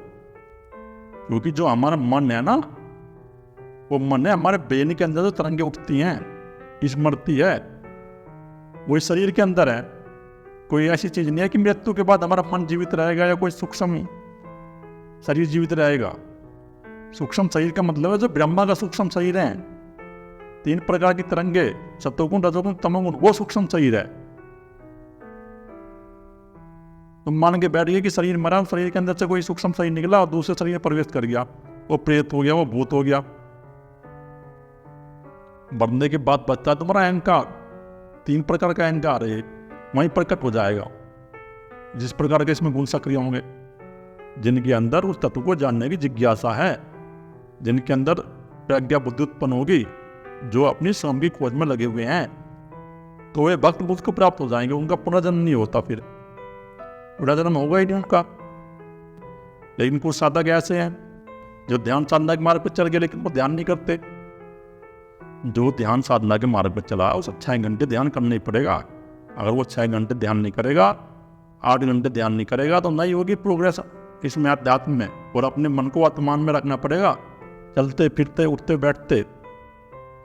क्योंकि जो हमारा मन है ना, वो मन है हमारे ब्रेन के अंदर जो तरंगे उठती हैं, स्मृति है, वो इस शरीर के अंदर है। कोई ऐसी चीज नहीं है कि मृत्यु के बाद हमारा मन जीवित रहेगा या कोई सूक्ष्म शरीर जीवित रहेगा। सूक्ष्म शरीर का मतलब है जो ब्रह्मा का सूक्ष्म शरीर है, 3 प्रकार की तरंगे, सतोगुण, रजोगुण, तमोगुण, वो सूक्ष्म शरीर है। तुम मान के बैठ गए कि शरीर मरा, शरीर के अंदर से कोई सूक्ष्म शरीर निकला और दूसरे शरीर में प्रवेश कर गया, वो प्रेत हो गया, वो भूत हो गया। मरने के बाद बचता है तुम्हारा अहंकार, 3 प्रकार का अहंकार है, वहीं प्रकट हो जाएगा। जिस प्रकार के इसमें गुण सक्रिय होंगे, जिनके अंदर उस तत्व को जानने की जिज्ञासा है, जिनके अंदर प्रज्ञा बुद्धि उत्पन्न होगी, जो अपनी स्वयं की खोज में लगे हुए हैं, तो वे भक्त उसको प्राप्त हो जाएंगे। उनका पुनर्जन्म नहीं होता, फिर पुनर्जन्म होगा ही नहीं उनका। लेकिन कुछ साधक ऐसे हैं जो ध्यान साधना के मार्ग पर चल गए लेकिन वो ध्यान नहीं करते। जो ध्यान साधना के मार्ग पर चला उसे 6 घंटे ध्यान करना ही पड़ेगा। अगर वो 6 घंटे ध्यान नहीं करेगा, 8 घंटे ध्यान नहीं करेगा, तो नहीं होगी प्रोग्रेस इसमें, अध्यात्म में। और अपने मन को वर्तमान में रखना पड़ेगा, चलते फिरते उठते बैठते।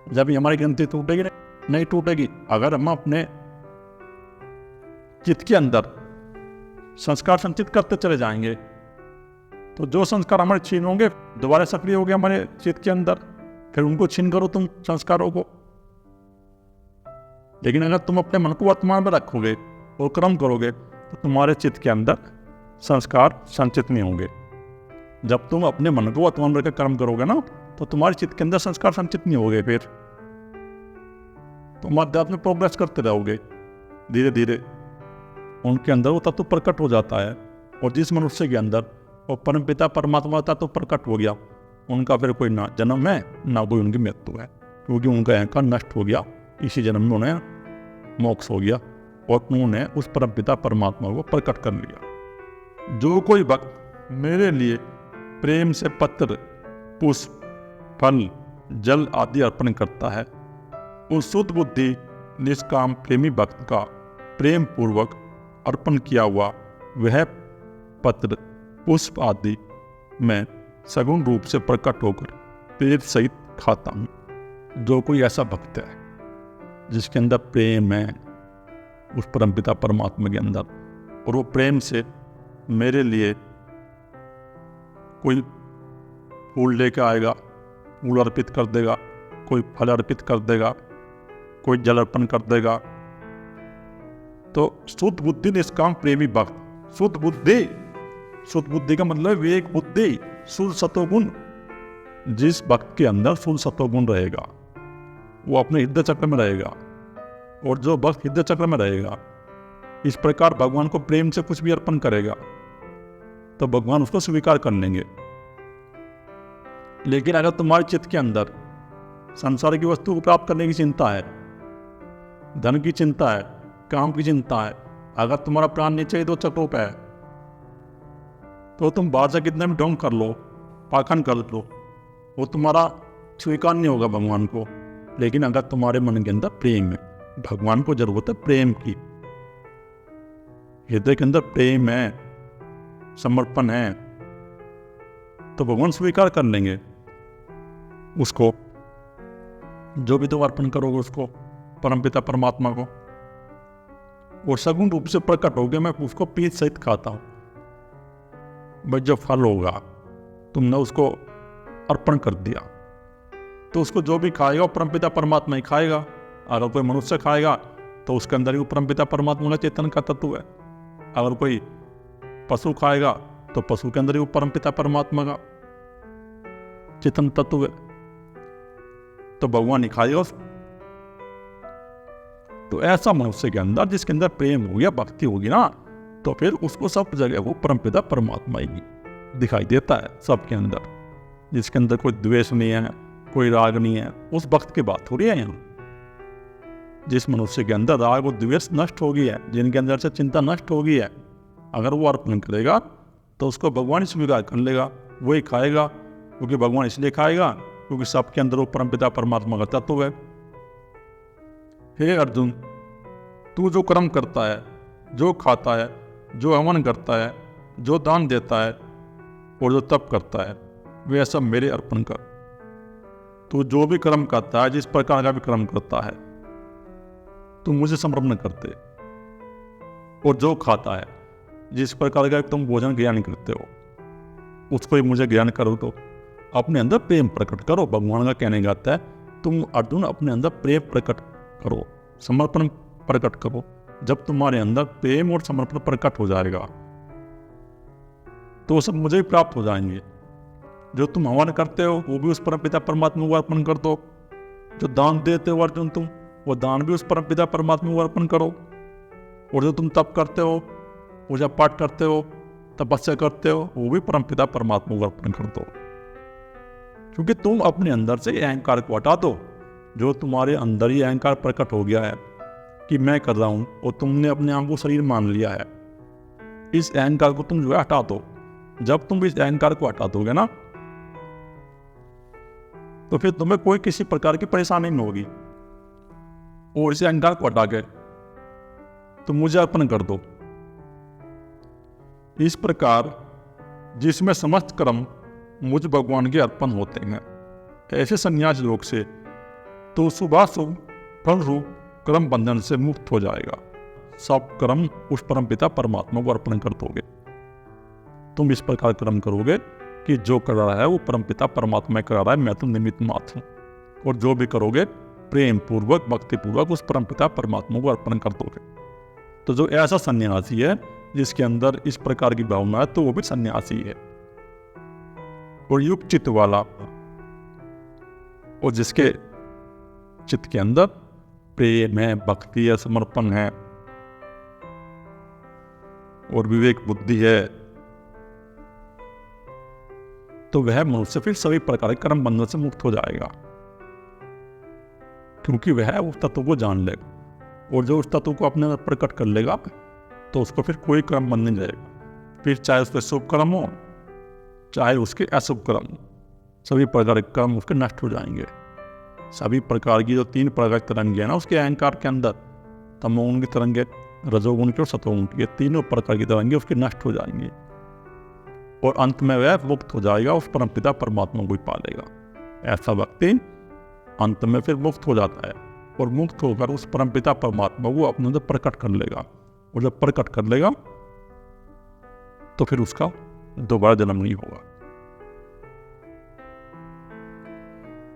जब हमारी ग्रंथि टूटेगी नहीं टूटेगी, अगर हम अपने चित्त के अंदर संस्कार संचित करते चले जाएंगे। तो जो संस्कार हमारे छीन होंगे दोबारा सक्रिय हो गए हमारे चित्त के अंदर, फिर उनको छीन करो तुम संस्कारों को। लेकिन अगर तुम अपने मन को वर्तमान में रखोगे और कर्म करोगे तो तुम्हारे चित्त के अंदर संस्कार संचित नहीं होंगे। जब तुम अपने मन को वर्तमान में रखकर कर्म करोगे ना तो तुम्हारे चित्त के अंदर संस्कार संचित नहीं होंगे। फिर तुम अध्यात्म में प्रोग्रेस करते रहोगे, धीरे धीरे उनके अंदर वो तत्व प्रकट हो जाता है। और जिस मनुष्य के अंदर वो परमपिता परमात्मा तत्व प्रकट हो गया, उनका फिर कोई ना जन्म है ना कोई उनकी मृत्यु है, क्योंकि उनका अहंकार नष्ट हो गया। इसी जन्म में उन्हें मोक्ष हो गया और उन्होंने उस परमपिता परमात्मा को प्रकट कर लिया। जो कोई भक्त मेरे लिए प्रेम से पत्र, पुष्प, फल, जल आदि अर्पण करता है, उस शुद्ध बुद्धि निष्काम प्रेमी भक्त का प्रेम पूर्वक अर्पण किया हुआ वह पत्र, पुष्प आदि मैं सगुण रूप से प्रकट होकर पेट सहित खाता हूँ। जो कोई ऐसा भक्त है जिसके अंदर प्रेम है उस परमपिता परमात्मा के अंदर, और वो प्रेम से मेरे लिए कोई फूल लेके आएगा, फूल अर्पित कर देगा, कोई फल अर्पित कर देगा, कोई जल अर्पण कर देगा, तो शुद्ध बुद्धि निष्काम प्रेमी भक्त। शुद्ध बुद्धि का मतलब विवेक बुद्धि, शुद्ध सतोगुण। जिस भक्त के अंदर शुद्ध सतोगुण रहेगा वो अपने हृदय चक्र में रहेगा, और जो भक्त हृदय चक्र में रहेगा इस प्रकार भगवान को प्रेम से कुछ भी अर्पण करेगा तो भगवान उसको स्वीकार कर लेंगे। लेकिन अगर तुम्हारे चित्त के अंदर संसार की वस्तु को प्राप्त करने की चिंता है, धन की चिंता है, काम की चिंता है, अगर तुम्हारा प्राण नीचे ही दो चक्रों पे है तो तुम बाहर से कितने भी ढोंग कर लो, पाखंड कर लो, वो तुम्हारा स्वीकार नहीं होगा भगवान को। लेकिन अगर तुम्हारे मन के अंदर प्रेम है, भगवान को जरूरत है प्रेम की, हृदय के अंदर प्रेम है, समर्पण है, तो भगवान स्वीकार कर लेंगे उसको, जो भी तुम अर्पण करोगे उसको परमपिता परमात्मा को। और सगुण रूप से प्रकट हो गया, मैं उसको पीठ सहित खाता हूं। बस जो फल होगा तुमने उसको अर्पण कर दिया तो उसको जो भी खाएगा वो परमपिता परमात्मा ही खाएगा। अगर कोई मनुष्य खाएगा तो उसके अंदर ही वो परमपिता परमात्मा का चेतन का तत्व है। अगर कोई पशु खाएगा तो पशु के अंदर ही वो परमपिता परमात्मा का चेतन तत्व है, तो भगवान ही खाएगा उसको। तो ऐसा मनुष्य के अंदर जिसके अंदर प्रेम हो गया, भक्ति होगी ना, तो फिर उसको सब जगह वो परमपिता परमात्मा ही दिखाई देता है सबके अंदर। जिसके अंदर कोई द्वेष नहीं है, कोई राग नहीं है, उस भक्त की बात हो रही है यहाँ। जिस मनुष्य के अंदर राग और द्वेष नष्ट हो गई है, जिनके अंदर से चिंता नष्ट हो गई है, अगर वो अर्पण करेगा तो उसको भगवान ही स्वीकार कर लेगा, वही खाएगा। क्योंकि भगवान इसलिए खाएगा क्योंकि सबके अंदर वो परमपिता परमात्मा का तत्व है। हे अर्जुन, तू जो कर्म करता है, जो खाता है, जो हवन करता है, जो दान देता है और जो तप करता है, वे सब मेरे अर्पण कर। तू जो भी कर्म करता है, जिस प्रकार का भी कर्म करता है, तुम मुझे समर्पण करते। और जो खाता है, जिस प्रकार का तुम भोजन ग्रहण करते हो, उसको ही मुझे ग्रहण करो। तो अपने अंदर प्रेम प्रकट करो। भगवान का कहने जाता है तुम अर्जुन अपने अंदर प्रेम प्रकट करो, समर्पण प्रकट करो। जब तुम्हारे अंदर प्रेम और समर्पण प्रकट हो जाएगा तो सब मुझे ही प्राप्त हो जाएंगे। जो तुम हवन करते हो वो भी उस परमपिता परमात्मा को अर्पण कर दो। जो दान देते हो अर्जुन तुम, वो दान भी उस परमपिता परमात्मा को अर्पण करो। और जो तुम तप करते हो, पूजा पाठ करते हो, तपस्या करते हो, वो भी परमपिता परमात्मा को अर्पण कर दो। क्योंकि तुम अपने अंदर से अहंकार को हटा दो। जो तुम्हारे अंदर ही अहंकार प्रकट हो गया है कि मैं कर रहा हूं, और तुमने अपने आप को शरीर मान लिया है, इस अहंकार को तुम जो है हटा दो। जब तुम इस अहंकार को हटा दोगे ना, तो फिर तुम्हें कोई किसी प्रकार की परेशानी नहीं होगी। और इस अहंकार को हटा के तुम मुझे अर्पण कर दो। इस प्रकार जिसमें समस्त कर्म मुझ भगवान के अर्पण होते हैं, ऐसे संन्यास योग से तो शुभाशुभ फल रूप कर्म बंधन से मुक्त हो जाएगा। सब कर्म उस परमपिता परमात्मा को अर्पण कर दोगे। तुम इस प्रकार कर्म करोगे कि जो कर रहा है वो परमपिता परमात्मा करा रहा है, मैं तो निमित्त मात्र हूँ। और जो भी करोगे प्रेम पूर्वक भक्ति पूर्वक उस परमपिता परमात्मा को अर्पण कर दोगे। तो जो ऐसा सन्यासी है जिसके अंदर इस प्रकार की भावना है तो वो भी सन्यासी है। और युक्त चित्त वाला और जिसके चित्त के अंदर प्रेम है, भक्ति है, समर्पण है और विवेक बुद्धि है, तो वह मनुष्य फिर सभी प्रकार के कर्म बंधन से मुक्त हो जाएगा, क्योंकि वह उस तत्व को जान लेगा। और जो उस तत्व को अपने अंदर प्रकट कर लेगा तो उसको फिर कोई कर्म बंध नहीं जाएगा। फिर चाहे उसके शुभ कर्म हो चाहे उसके अशुभ कर्म, सभी प्रकार के कर्म उसके नष्ट हो जाएंगे। सभी प्रकार की जो 3 प्रकार की तरंगे हैं ना उसके अहंकार के अंदर, तमोगुण की तरंगे, रजोगुण की और सतोगुण की, ये तीनों प्रकार की तरंगे उसके नष्ट हो जाएंगे और अंत में वह मुक्त हो जाएगा, उस परमपिता परमात्मा को ही पा लेगा। ऐसा व्यक्ति अंत में फिर मुक्त हो जाता है और मुक्त होकर उस परमपिता परमात्मा को अपने अंदर प्रकट कर लेगा। और जब प्रकट कर लेगा तो फिर उसका दोबारा जन्म नहीं होगा।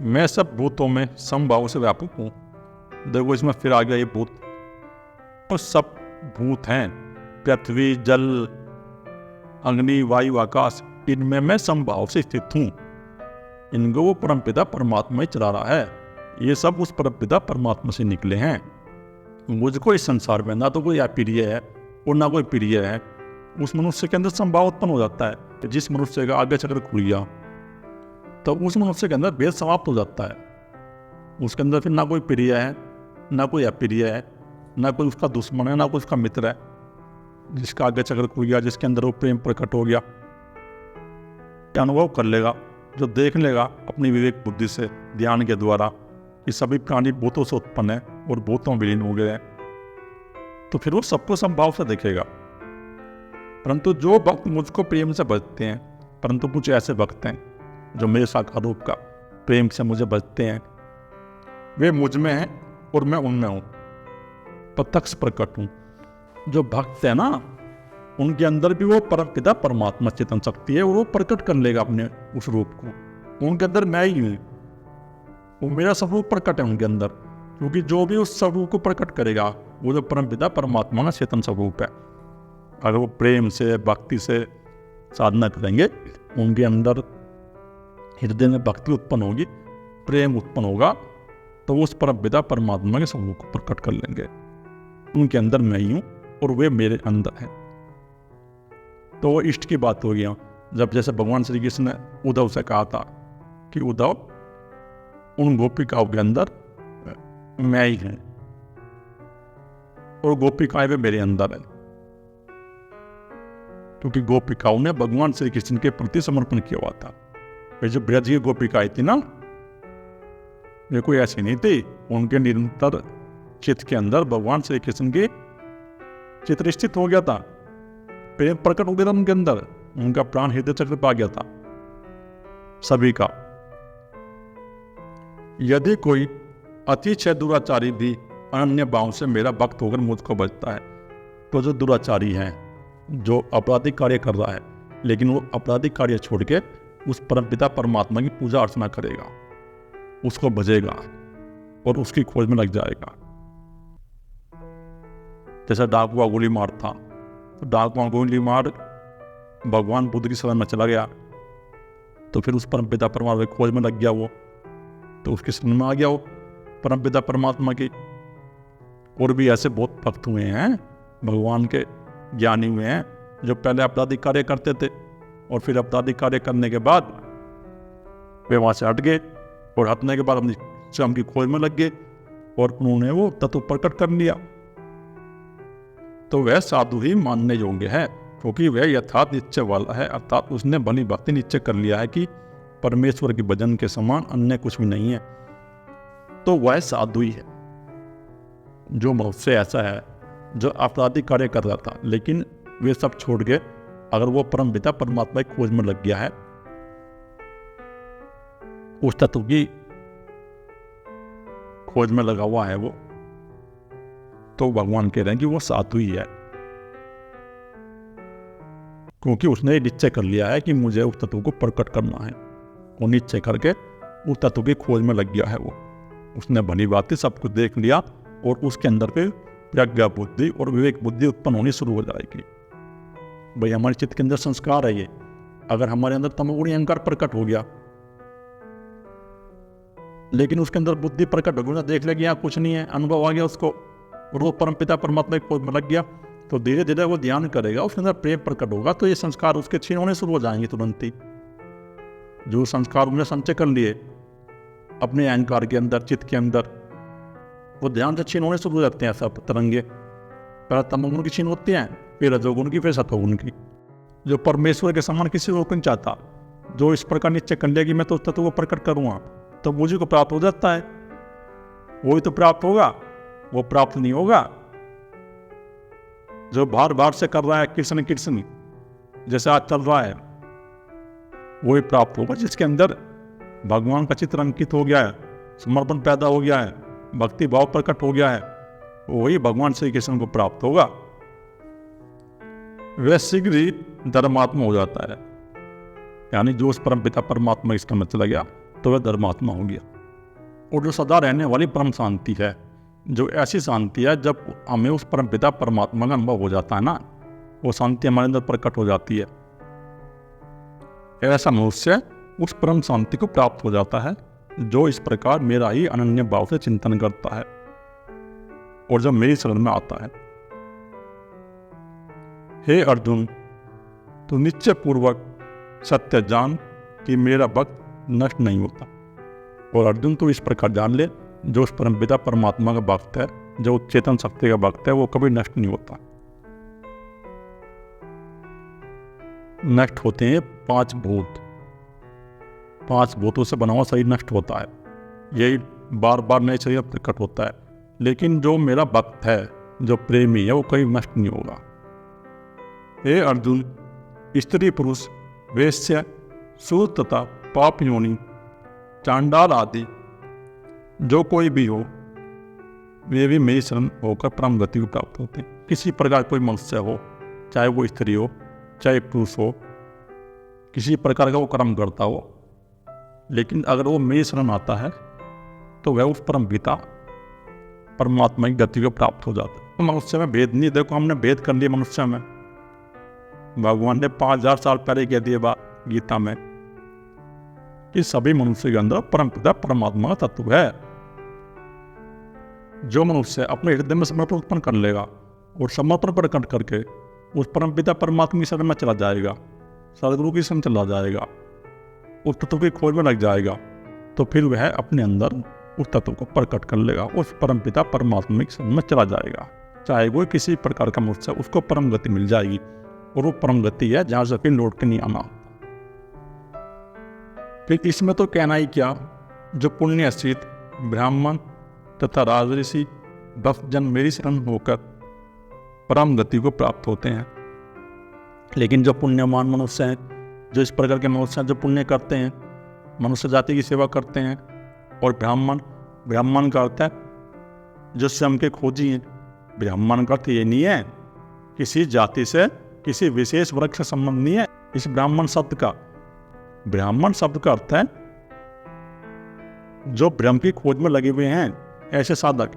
मैं सब भूतों में समभाव से व्यापक हूं। देखो इसमें फिर आ गया ये भूत, और सब भूत हैं, पृथ्वी, जल, अग्नि, वायु, आकाश, इनमें मैं समभाव से स्थित हूं। इनको वो परमपिता परमात्मा ही चला रहा है। ये सब उस परमपिता परमात्मा से निकले हैं। मुझको इस संसार में ना तो कोई अप्रिय है और ना कोई प्रिय है। उस मनुष्य के अंदर समभाव उत्पन्न हो जाता है। जिस मनुष्य का आगे चक्र खुल गया तो उस मनुष्य के अंदर भेद समाप्त हो जाता है। उसके अंदर फिर ना कोई प्रिय है ना कोई अप्रिय है, ना कोई उसका दुश्मन है ना कोई उसका मित्र है। जिसका आगे चक्र खुल गया, जिसके अंदर वो प्रेम प्रकट हो गया, अनुभव कर लेगा, जो देख लेगा अपनी विवेक बुद्धि से, ध्यान के द्वारा कि सभी प्राणी भूतों से उत्पन्न है और भूतों में विलीन हो गए हैं, तो फिर वो सबको समभाव से देखेगा। परंतु जो भक्त मुझको प्रेम से भजते हैं, परंतु कुछ ऐसे भक्त हैं जो मेरे साकार रूप का प्रेम से मुझे भजते हैं, वे मुझ में हैं और मैं उनमें हूं, प्रत्यक्ष प्रकट हूं। जो भक्त है ना उनके अंदर भी वो परमपिता परमात्मा चेतन शक्ति है और वो प्रकट कर लेगा अपने उस रूप को। उनके अंदर मैं ही हूं, वो मेरा स्वरूप प्रकट है उनके अंदर, क्योंकि जो भी उस स्वरूप को प्रकट करेगा वो जो परमपिता परमात्मा का चेतन स्वरूप है। अगर वो प्रेम से भक्ति से साधना करेंगे, उनके अंदर हृदय में भक्ति उत्पन्न होगी, प्रेम उत्पन्न होगा, तो वो उस परमपिता परमात्मा के स्वरूप को प्रकट कर लेंगे। उनके अंदर मैं ही हूं और वे मेरे अंदर हैं। तो वो इष्ट की बात हो गया। जब जैसे भगवान श्री कृष्ण ने उद्धव से कहा था कि उद्धव उन गोपिकाओं के अंदर मैं ही हूं और गोपिकाएं वे मेरे अंदर है, क्योंकि गोपिकाओं ने भगवान श्री कृष्ण के प्रति समर्पण किया हुआ था। वे जो ब्रज की गोपिकाएं थी ना, वे कोई ऐसी नहीं थी, उनके निरंतर चित्त के अंदर भगवान श्री कृष्ण के चित्र स्थित हो गया था, प्रेम प्रकट हो गया था उनके अंदर, उनका प्राण हृदय चक्र पा गया था सभी का। यदि कोई अतिशय दुराचारी भी अनन्य भाव से मेरा भक्त होकर मुझको बचता है, तो जो दुराचारी है, जो आपराधिक कार्य कर रहा है, लेकिन वो आपराधिक कार्य छोड़ के उस परमपिता परमात्मा की पूजा अर्चना करेगा, उसको भजेगा और उसकी खोज में लग जाएगा। जैसा डाकुआ गोली मार था, तो डाकुआ गोली मार भगवान बुद्ध की शरण में चला गया, तो फिर उस परमपिता परमात्मा की खोज में लग गया वो, तो उसकी शरण में आ गया वो परमपिता परमात्मा की। और भी ऐसे बहुत भक्त हुए हैं, भगवान के ज्ञानी हुए हैं, जो पहले आपराधिक कार्य करते थे और फिर आपराधिक कार्य करने के बाद वे वहां से हट गए और हटने के बाद अपनी स्वयं की खोज में लग गए और उन्होंने वो तत्व प्रकट कर लिया। तो वह साधु ही मानने योग्य है, क्योंकि वह यथार्थ निश्चय वाला है, अर्थात उसने भली भांति निश्चय कर लिया है कि परमेश्वर के भजन के समान अन्य कुछ भी नहीं है। तो वह साधु ही है। जो मनुष्य ऐसा है जो आपराधिक कार्य कर रहा था, लेकिन वे सब छोड़ के अगर वो परमपिता परमात्मा की खोज में लग गया है, उस तत्व की खोज में लगा हुआ है वो, तो भगवान कह रहे हैं कि वो साधु ही है, क्योंकि उसने निश्चय कर लिया है कि मुझे उस तत्व को प्रकट करना है, और निश्चय करके उस तत्व की खोज में लग गया है। वो उसने भली बातें सब कुछ देख लिया और उसके अंदर पे प्रज्ञा बुद्धि और विवेक बुद्धि उत्पन्न होनी शुरू हो जाएगी। भाई हमारे चित्त के अंदर संस्कार है ये, अगर हमारे अंदर तमोगुणी अहंकार प्रकट हो गया, लेकिन उसके अंदर बुद्धि प्रकट हो गई, देख लेगा यहाँ कुछ नहीं है, अनुभव आ गया उसको, और वो परमपिता परमात्मा की खोज में लग गया, तो धीरे धीरे वो ध्यान करेगा, उसके अंदर प्रेम प्रकट होगा, तो ये संस्कार उसके क्षीण होने शुरू हो जाएंगे तुरंत ही। जो संस्कार उन्हें संचय कर लिए अपने अहंकार के अंदर, चित्त के अंदर, वो ध्यान से क्षीण होने शुरू हो जाते हैं सब तरंगे। पहले तमोगुण की क्षीण होती हैं, फिर रजोगुण की, फिर सतोगुण की। जो परमेश्वर के समान किसी को नहीं चाहता, जो इस प्रकार निश्चय कर लिया कि मैं तो उस तत्व को प्रकट करूँगा, तो मुझे को प्राप्त हो जाता है। वही तो प्राप्त होगा, वो प्राप्त नहीं होगा। जो बार बार से कर रहा है कृष्ण कृष्ण जैसे आज चल रहा है, वही प्राप्त होगा। जिसके अंदर भगवान का चित्र अंकित हो गया है, समर्पण पैदा हो गया है, भक्ति भाव प्रकट हो गया है, वही भगवान श्री कृष्ण को प्राप्त होगा। वह शीघ्र ही धर्मात्मा हो जाता है, यानी जो उस परमपिता परमात्मा इसका में चला गया तो वह धर्मात्मा हो गया। और जो सदा रहने वाली परम शांति है, जो ऐसी शांति है जब हमें उस परमपिता परमात्मा का अनुभव हो जाता है ना, वो शांति हमारे अंदर प्रकट हो जाती है। ऐसा मनुष्य उस परम शांति को प्राप्त हो जाता है, जो इस प्रकार मेरा ही अनन्य भाव से चिंतन करता है और जब मेरी शरण में आता है। हे अर्जुन, तो निश्चय पूर्वक सत्य जान कि मेरा भक्त नष्ट नहीं होता। और अर्जुन तो इस प्रकार जान ले, जो उस परमपिता परमात्मा का भक्त है, जो चेतन शक्ति का भक्त है, वो कभी नष्ट नहीं होता। नष्ट होते हैं 5 भूत, 5 भूतों से बना हुआ शरीर नष्ट होता है, यही बार बार नए शरीर प्रकट होता है। लेकिन जो मेरा भक्त है, जो प्रेमी है, वो कभी नष्ट नहीं होगा। हे अर्जुन, स्त्री पुरुष, वेश्य, सूर तथा पाप योनि, चांडाल आदि जो कोई भी हो, वे भी मेरी शरण होकर परम गति को प्राप्त होते हैं। किसी प्रकार कोई मनुष्य हो, चाहे वो स्त्री हो, चाहे पुरुष हो, किसी प्रकार का वो कर्म करता हो, लेकिन अगर वो मेरी शरण आता है तो वह उस परम पिता परमात्मा की गति को प्राप्त हो जाता है। तो मनुष्य में भेद नहीं, देखो हमने भेद कर लिया मनुष्य में। भगवान ने 5000 साल पहले कह दिए बात गीता में कि सभी मनुष्य के अंदर परमपिता परमात्मा का तत्व है। जो मनुष्य अपने हृदय में समर्पण उत्पन्न कर लेगा और समर्पण प्रकट करके उस परमपिता परमात्मा की शरण में चला जाएगा, सदगुरु की शरण चला जाएगा, उस तत्व की खोज में लग जाएगा, तो फिर वह अपने अंदर उस तत्व को प्रकट कर लेगा, उस परमपिता परमात्मा की शरण में चला जाएगा। चाहे वो किसी प्रकार का मनुष्य, उसको परम गति मिल जाएगी, और वो परम गति है जहां से फिर लौट के नहीं आना। फिर इसमें तो कहना ही क्या, जो पुण्यशीत ब्राह्मण तथा राजऋषि भक्तजन मेरी शरण होकर परम गति को प्राप्त होते हैं। लेकिन जो पुण्यमान मनुष्य हैं, जो इस प्रकार के मनुष्य हैं, जो पुण्य करते हैं, मनुष्य जाति की सेवा करते हैं, और ब्राह्मण का अर्थ है जो स्वयं के खोजी हैं। ब्राह्मण का अर्थ ये नहीं है किसी जाति से, किसी विशेष वर्ग से संबंध नहीं है इस ब्राह्मण शब्द का। ब्राह्मण शब्द का अर्थ है जो ब्रह्म की खोज में लगे हुए हैं, ऐसे साधक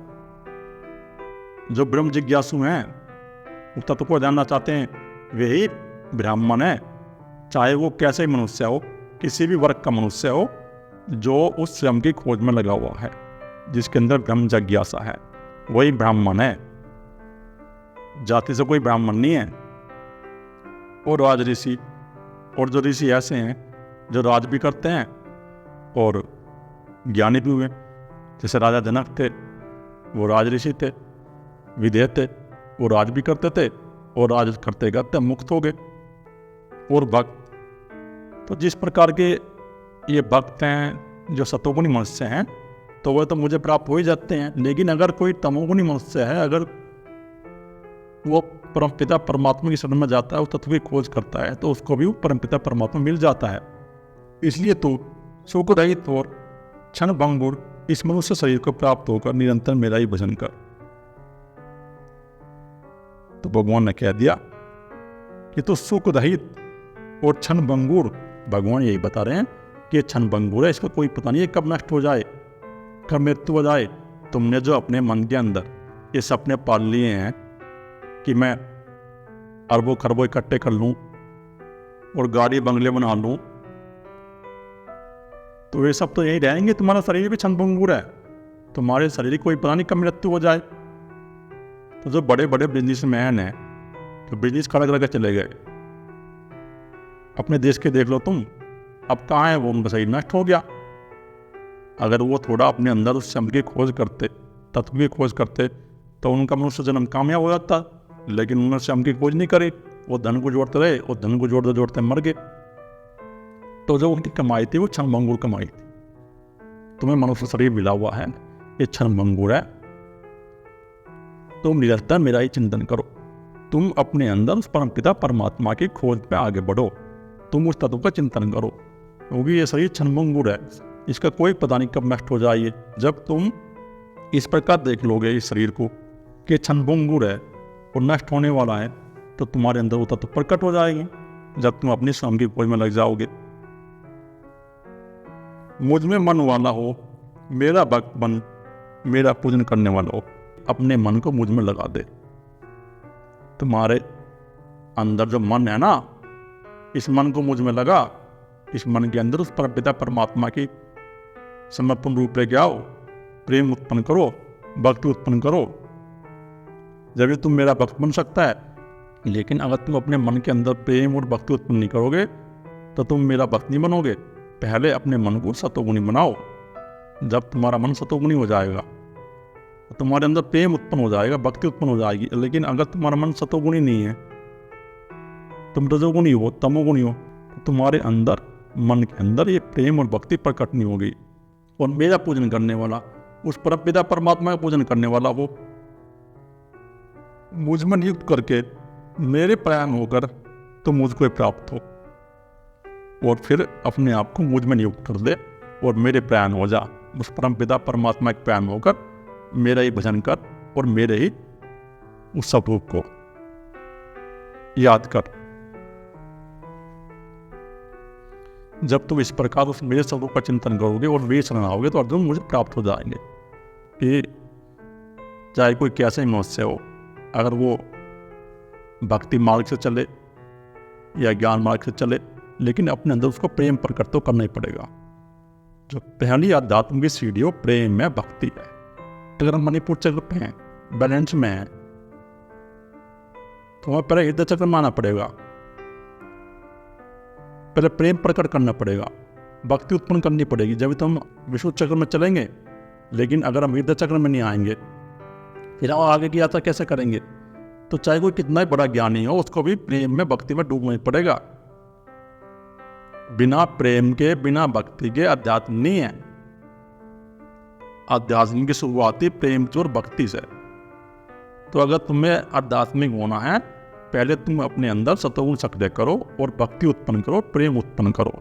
जो ब्रह्म जिज्ञासु हैं, उस तत्व को जानना चाहते हैं, वही ब्राह्मण है। चाहे वो कैसे मनुष्य हो, किसी भी वर्ग का मनुष्य हो, जो उस स्वयं की खोज में लगा हुआ है, जिसके अंदर ब्रह्म जिज्ञासा है, वही ब्राह्मण है। जाति से कोई ब्राह्मण नहीं है। और राज ऋषि, और जो ऋषि ऐसे हैं जो राज भी करते हैं और ज्ञानी भी हुए, जैसे राजा जनक थे, वो राज ऋषि थे, विदेह थे, वो राज भी करते थे और राज करते करते मुक्त हो गए। और भक्त, तो जिस प्रकार के ये भक्त हैं जो सतोगुणी मनुष्य हैं, तो वह तो मुझे प्राप्त हो ही जाते हैं। लेकिन अगर कोई तमोगुणी मनुष्य है, अगर वो परमपिता परमात्मा की शरण में जाता है, उस तत्व की खोज करता है, तो उसको भी परमपिता परमात्मा मिल जाता है। इसलिए तो सुख रहित और क्षण भंगुर इस मनुष्य शरीर को प्राप्त होकर निरंतर मेरा ही भजन कर। तो भगवान ने कह दिया कि तो सुख रहित और क्षण भंगुर, भगवान यही बता रहे हैं कि क्षण भंगुर है, इसका कोई पता नहीं है कब नष्ट हो जाए, कब मृत्यु हो जाए। तुमने जो अपने मन के अंदर ये सपने पाल लिए हैं कि मैं अरबों खरबों इकट्ठे कर लूं और गाड़ी बंगले बना लूं, तो ये सब तो यही रहेंगे। तुम्हारा शरीर भी क्षण भंगुर है, तुम्हारे शरीर की कोई पता नहीं कब मृत्यु हो जाए। तो जो बड़े बड़े बिजनेसमैन हैं, तो बिजनेस खड़ा करके चले गए, अपने देश के देख लो तुम, अब कहाँ है वो, उनका शरीर नष्ट हो गया। अगर वो थोड़ा अपने अंदर उस शब्द की खोज करते, तत्व की खोज करते, तो उनका मनुष्य जन्म कामयाब हो जाता। लेकिन उन्होंने शब्द की खोज नहीं करी, वो धन को जोड़ते रहे और धन को जोड़ते जोड़ते मर गए। तो जो उनकी कमाई थी वो क्षण भंगुर कमाई थी। तुम्हें मनुष्य शरीर मिला हुआ है, ये क्षण भंगुर है। तुम निरंतर मेरा ही चिंतन करो, तुम अपने अंदर उस परमपिता परमात्मा की खोज पे आगे बढ़ो, तुम उस तत्व का चिंतन करो, क्योंकि ये शरीर क्षण भंगुर है, इसका कोई पता नहीं कब नष्ट हो जाए। जब तुम इस प्रकार देख लोगे इस शरीर को कि क्षण भंगुर है और नष्ट होने वाला है, तो तुम्हारे अंदर वो तत्व प्रकट हो जाएगी। जब तुम अपनी स्वयं की खोज में लग जाओगे, मुझ में मन वाला हो, मेरा भक्त बन, मेरा पूजन करने वाला हो, अपने मन को मुझ में लगा दे। तुम्हारे अंदर जो मन है ना, इस मन को मुझ में लगा, इस मन के अंदर उस परमपिता परमात्मा की समर्पण रूप लेके आओ, प्रेम उत्पन्न करो, भक्ति उत्पन्न करो। जब ये तुम मेरा भक्त बन सकता है। लेकिन अगर तुम अपने मन के अंदर प्रेम और भक्ति उत्पन्न नहीं करोगे, तो तुम मेरा भक्त नहीं बनोगे। पहले अपने मन को सतोगुणी बनाओ। जब तुम्हारा मन सतोगुणी हो जाएगा, तो तुम्हारे अंदर प्रेम उत्पन्न हो जाएगा, भक्ति उत्पन्न हो जाएगी। लेकिन अगर तुम्हारा मन सतोगुणी नहीं है, तुम रजोगुणी हो, तमोगुणी हो, तो तुम्हारे अंदर, मन के अंदर ये प्रेम और भक्ति प्रकट नहीं होगी। और मेरा पूजन करने वाला, उस परमपिता परमात्मा का पूजन करने वाला, वो मुझ में नियुक्त करके मेरे प्रयाण होकर तुम मुझको प्राप्त हो, और फिर अपने आप को मुझ में नियुक्त कर दे और मेरे प्रयाण हो जा। उस परमपिता परमात्मा के प्रयाण होकर मेरा ही भजन कर और मेरे ही उस स्वरूप को याद कर। जब तुम इस प्रकार उस मेरे स्वरूप का चिंतन करोगे और वे शरण आओगे, तो अर्जुन मुझे प्राप्त हो जाएंगे। कि चाहे कोई कैसे ही मनुष्य हो, अगर वो भक्ति मार्ग से चले या ज्ञान मार्ग से चले, लेकिन अपने अंदर उसको प्रेम प्रकट तो करना ही पड़ेगा। जो पहली आध्यात्म की सीढ़ी हो, प्रेम में भक्ति है। अगर हम मणिपुर चक्र पे हैं, बैलेंस में है, तो हमें पहले हृदय चक्र में आना पड़ेगा, पहले प्रेम प्रकट करना पड़ेगा, भक्ति उत्पन्न करनी पड़ेगी, जब तो हम विशुद्ध चक्र में चलेंगे। लेकिन अगर हम हृदय चक्र में नहीं आएंगे, फिर आगे की यात्रा कैसे करेंगे? तो चाहे कोई कितना ही बड़ा ज्ञानी हो, उसको भी प्रेम में भक्ति में डूबना ही पड़ेगा। बिना प्रेम के, बिना भक्ति के अध्यात्म नहीं है। अध्यात्म की शुरुआत ही प्रेम और भक्ति से। तो अगर तुम्हें आध्यात्मिक होना है, पहले तुम अपने अंदर सतोगुण सक्रिय करो और भक्ति उत्पन्न करो, प्रेम उत्पन्न करो।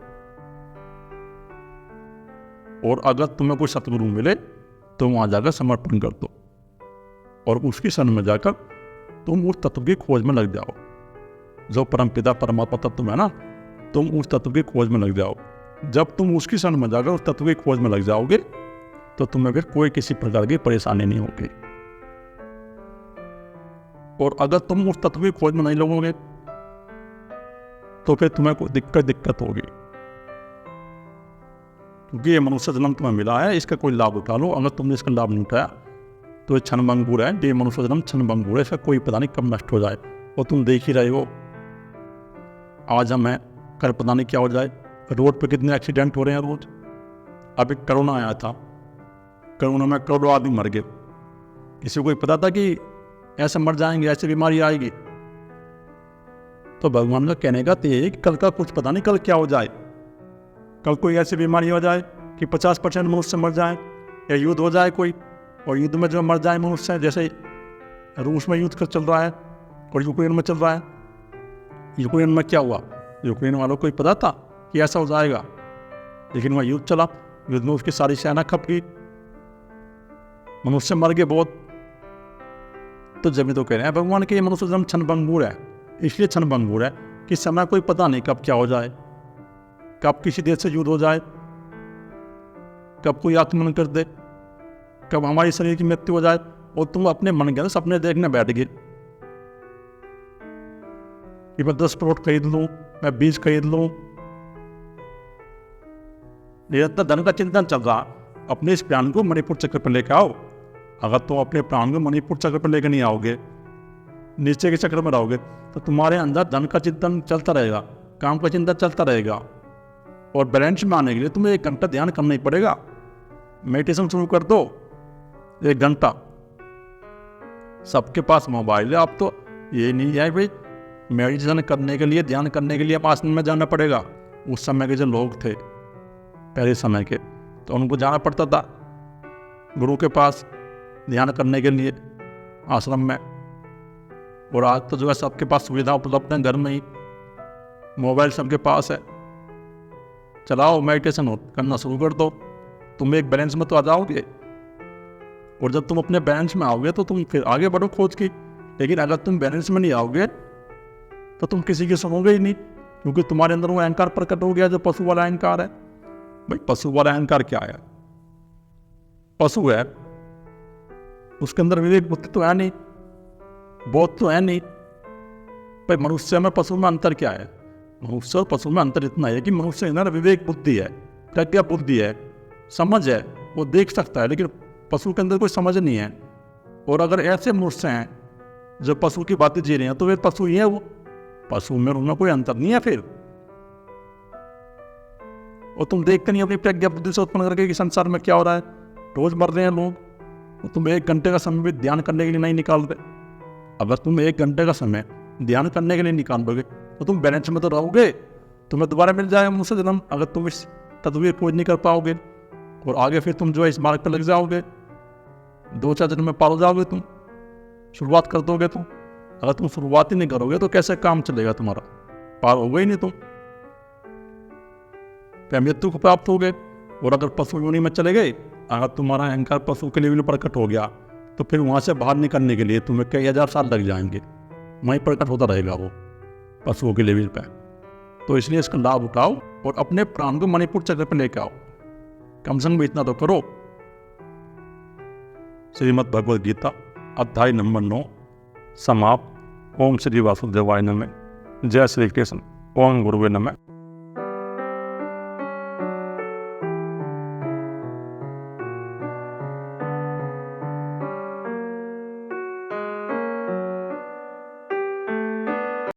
और अगर तुम्हें कोई सतगुरु मिले, तो वहां जाकर समर्पण कर दो और उसकी शरण में जाकर तुम उस तत्व की खोज में लग जाओ। जो परमपिता परमात्मा तत्व है ना, तुम उस तत्व की खोज में लग जाओ। जब तुम उसकी शरण में जाकर उस तत्व की खोज में लग जाओगे, तो तुम्हें फिर कोई किसी प्रकार की परेशानी नहीं होगी। और अगर तुम उस तत्व की खोज में नहीं लगोगे, तो फिर तुम्हें कोई दिक्कत होगी। क्योंकि ये मनुष्य जन्म तुम्हें मिला है, इसका कोई लाभ उठा लो। अगर तुमने इसका लाभ नहीं उठाया, तो ये क्षण भंगुर है। ये मनुष्य जन्म क्षण भंगुर है, इसका कोई पता नहीं कब नष्ट हो जाए। और तुम देख ही रहे हो, आज हम हैं, कल पता नहीं क्या हो जाए। रोड पे कितने एक्सीडेंट हो रहे हैं रोज। अभी कोरोना आया था, कोरोना में करोड़ों आदमी मर गए। किसी को कोई पता था कि ऐसे मर जाएंगे, ऐसी बीमारी आएगी? तो भगवान का कहने का ये कि कल का कुछ पता नहीं, कल क्या हो जाए। कल कोई ऐसी बीमारी हो जाए कि 50% मनुष्य मर जाए, या युद्ध हो जाए कोई, और युद्ध में जो मर जाए मनुष्य, जैसे रूस में युद्ध चल रहा है और यूक्रेन में चल रहा है। यूक्रेन में क्या हुआ? यूक्रेन वालों को पता था कि ऐसा हो जाएगा, लेकिन वह युद्ध चला। युद्ध में उसकी सारी सेना खप गई, मनुष्य मर गए बहुत। तो जब तो कह रहे हैं भगवान के ये मनुष्य जन्म क्षणभंगुर है, इसलिए क्षणभंगुर है कि समय कोई पता नहीं कब क्या हो जाए, कब किसी देश से युद्ध हो जाए, कब कोई आक्रमण कर दे, कब हमारी शरीर की मृत्यु हो जाए, और तुम अपने मन के अंदर सपने देखने बैठ गए कि मैं 10 प्लॉट खरीद लूं, मैं 20 खरीद लूं। निरंतर धन का चिंतन चल रहा। अपने इस प्राण को मणिपुर चक्र पर लेकर आओ। अगर तुम अपने प्राण को मणिपुर चक्र पर लेकर नहीं आओगे, नीचे के चक्र में रहोगे, तो तुम्हारे अंदर धन का चिंतन चलता रहेगा, काम का चिंतन चलता रहेगा। और बैलेंस में आने के लिए तुम्हें 1 घंटा ध्यान करना ही पड़ेगा। मेडिटेशन शुरू कर दो 1 घंटा। सबके पास मोबाइल है। अब तो ये नहीं है भाई मेडिटेशन करने के लिए, ध्यान करने के लिए आश्रम में जाना पड़ेगा। उस समय के जो लोग थे पहले समय के, तो उनको जाना पड़ता था गुरु के पास ध्यान करने के लिए आश्रम में। और आज तो जो है सबके पास सुविधा उपलब्ध है, घर में ही मोबाइल सबके पास है। चलाओ मेडिटेशन करना शुरू कर दो, तुम एक बैलेंस में तो आ जाओगे। और जब तुम अपने बैलेंस में आओगे तो तुम फिर आगे बढ़ो खोज की। लेकिन अगर तुम बैलेंस में नहीं आओगे तो तुम किसी की सुनोगे ही नहीं, क्योंकि तुम्हारे अंदर वो अहंकार प्रकट हो गया जो पशु वाला अहंकार है। भाई पशु वाला अहंकार क्या है? पशु है, उसके अंदर विवेक बुद्धि तो है नहीं, बोध तो है नहीं। भाई मनुष्य में पशु में अंतर क्या है? मनुष्य और पशु में अंतर इतना है कि मनुष्य के अंदर विवेक बुद्धि है, प्रज्ञा बुद्धि है, समझ है, वो देख सकता है। लेकिन पशु के अंदर कोई समझ नहीं है। और अगर ऐसे मनुष्य हैं जो पशु की बातें जी रहे हैं तो वे पशु ही है। वो पशु में उनमें कोई अंतर नहीं है फिर। और तुम देखते नहीं अपनी प्रज्ञा बुद्धि से उत्पन्न करके कि संसार में क्या हो रहा है। रोज मर रहे हैं लोग, और तुम 1 घंटे का समय भी ध्यान करने के लिए नहीं निकाल रहे। अगर तुम 1 घंटे का समय ध्यान करने के लिए निकालोगे तो तुम बैलेंस में तो रहोगे, तुम्हें दोबारा मिल जाएगा मनुष्य जन्म। अगर तुम इस तदबीर खोज नहीं कर पाओगे और आगे फिर तुम जो है इस मार्ग पर लग जाओगे, 2-4 जन्म में पार हो जाओगे। तुम शुरुआत कर दोगे। तुम अगर तुम शुरुआत ही नहीं करोगे तो कैसे काम चलेगा तुम्हारा? पार होगा ही नहीं तुम, मृत्यु को प्राप्त हो गए। और अगर पशु योनि में चले गए, अगर तुम्हारा अहंकार पशु के लेवल पर प्रकट हो गया तो फिर वहाँ से बाहर निकलने के लिए तुम्हें कई 1000 साल लग जाएंगे। वहीं प्रकट होता रहेगा वो पशुओं के लेवल पर। तो इसलिए इसका लाभ उठाओ और अपने प्राण को मणिपुर चक्र पर लेकर आओ। कम से कम इतना तो करो। श्रीमद् भगवद गीता अध्याय नंबर 9 समाप्त। ओम श्री वासुदेवाय नमः। जय श्री कृष्ण। ओम गुरुवे नमः।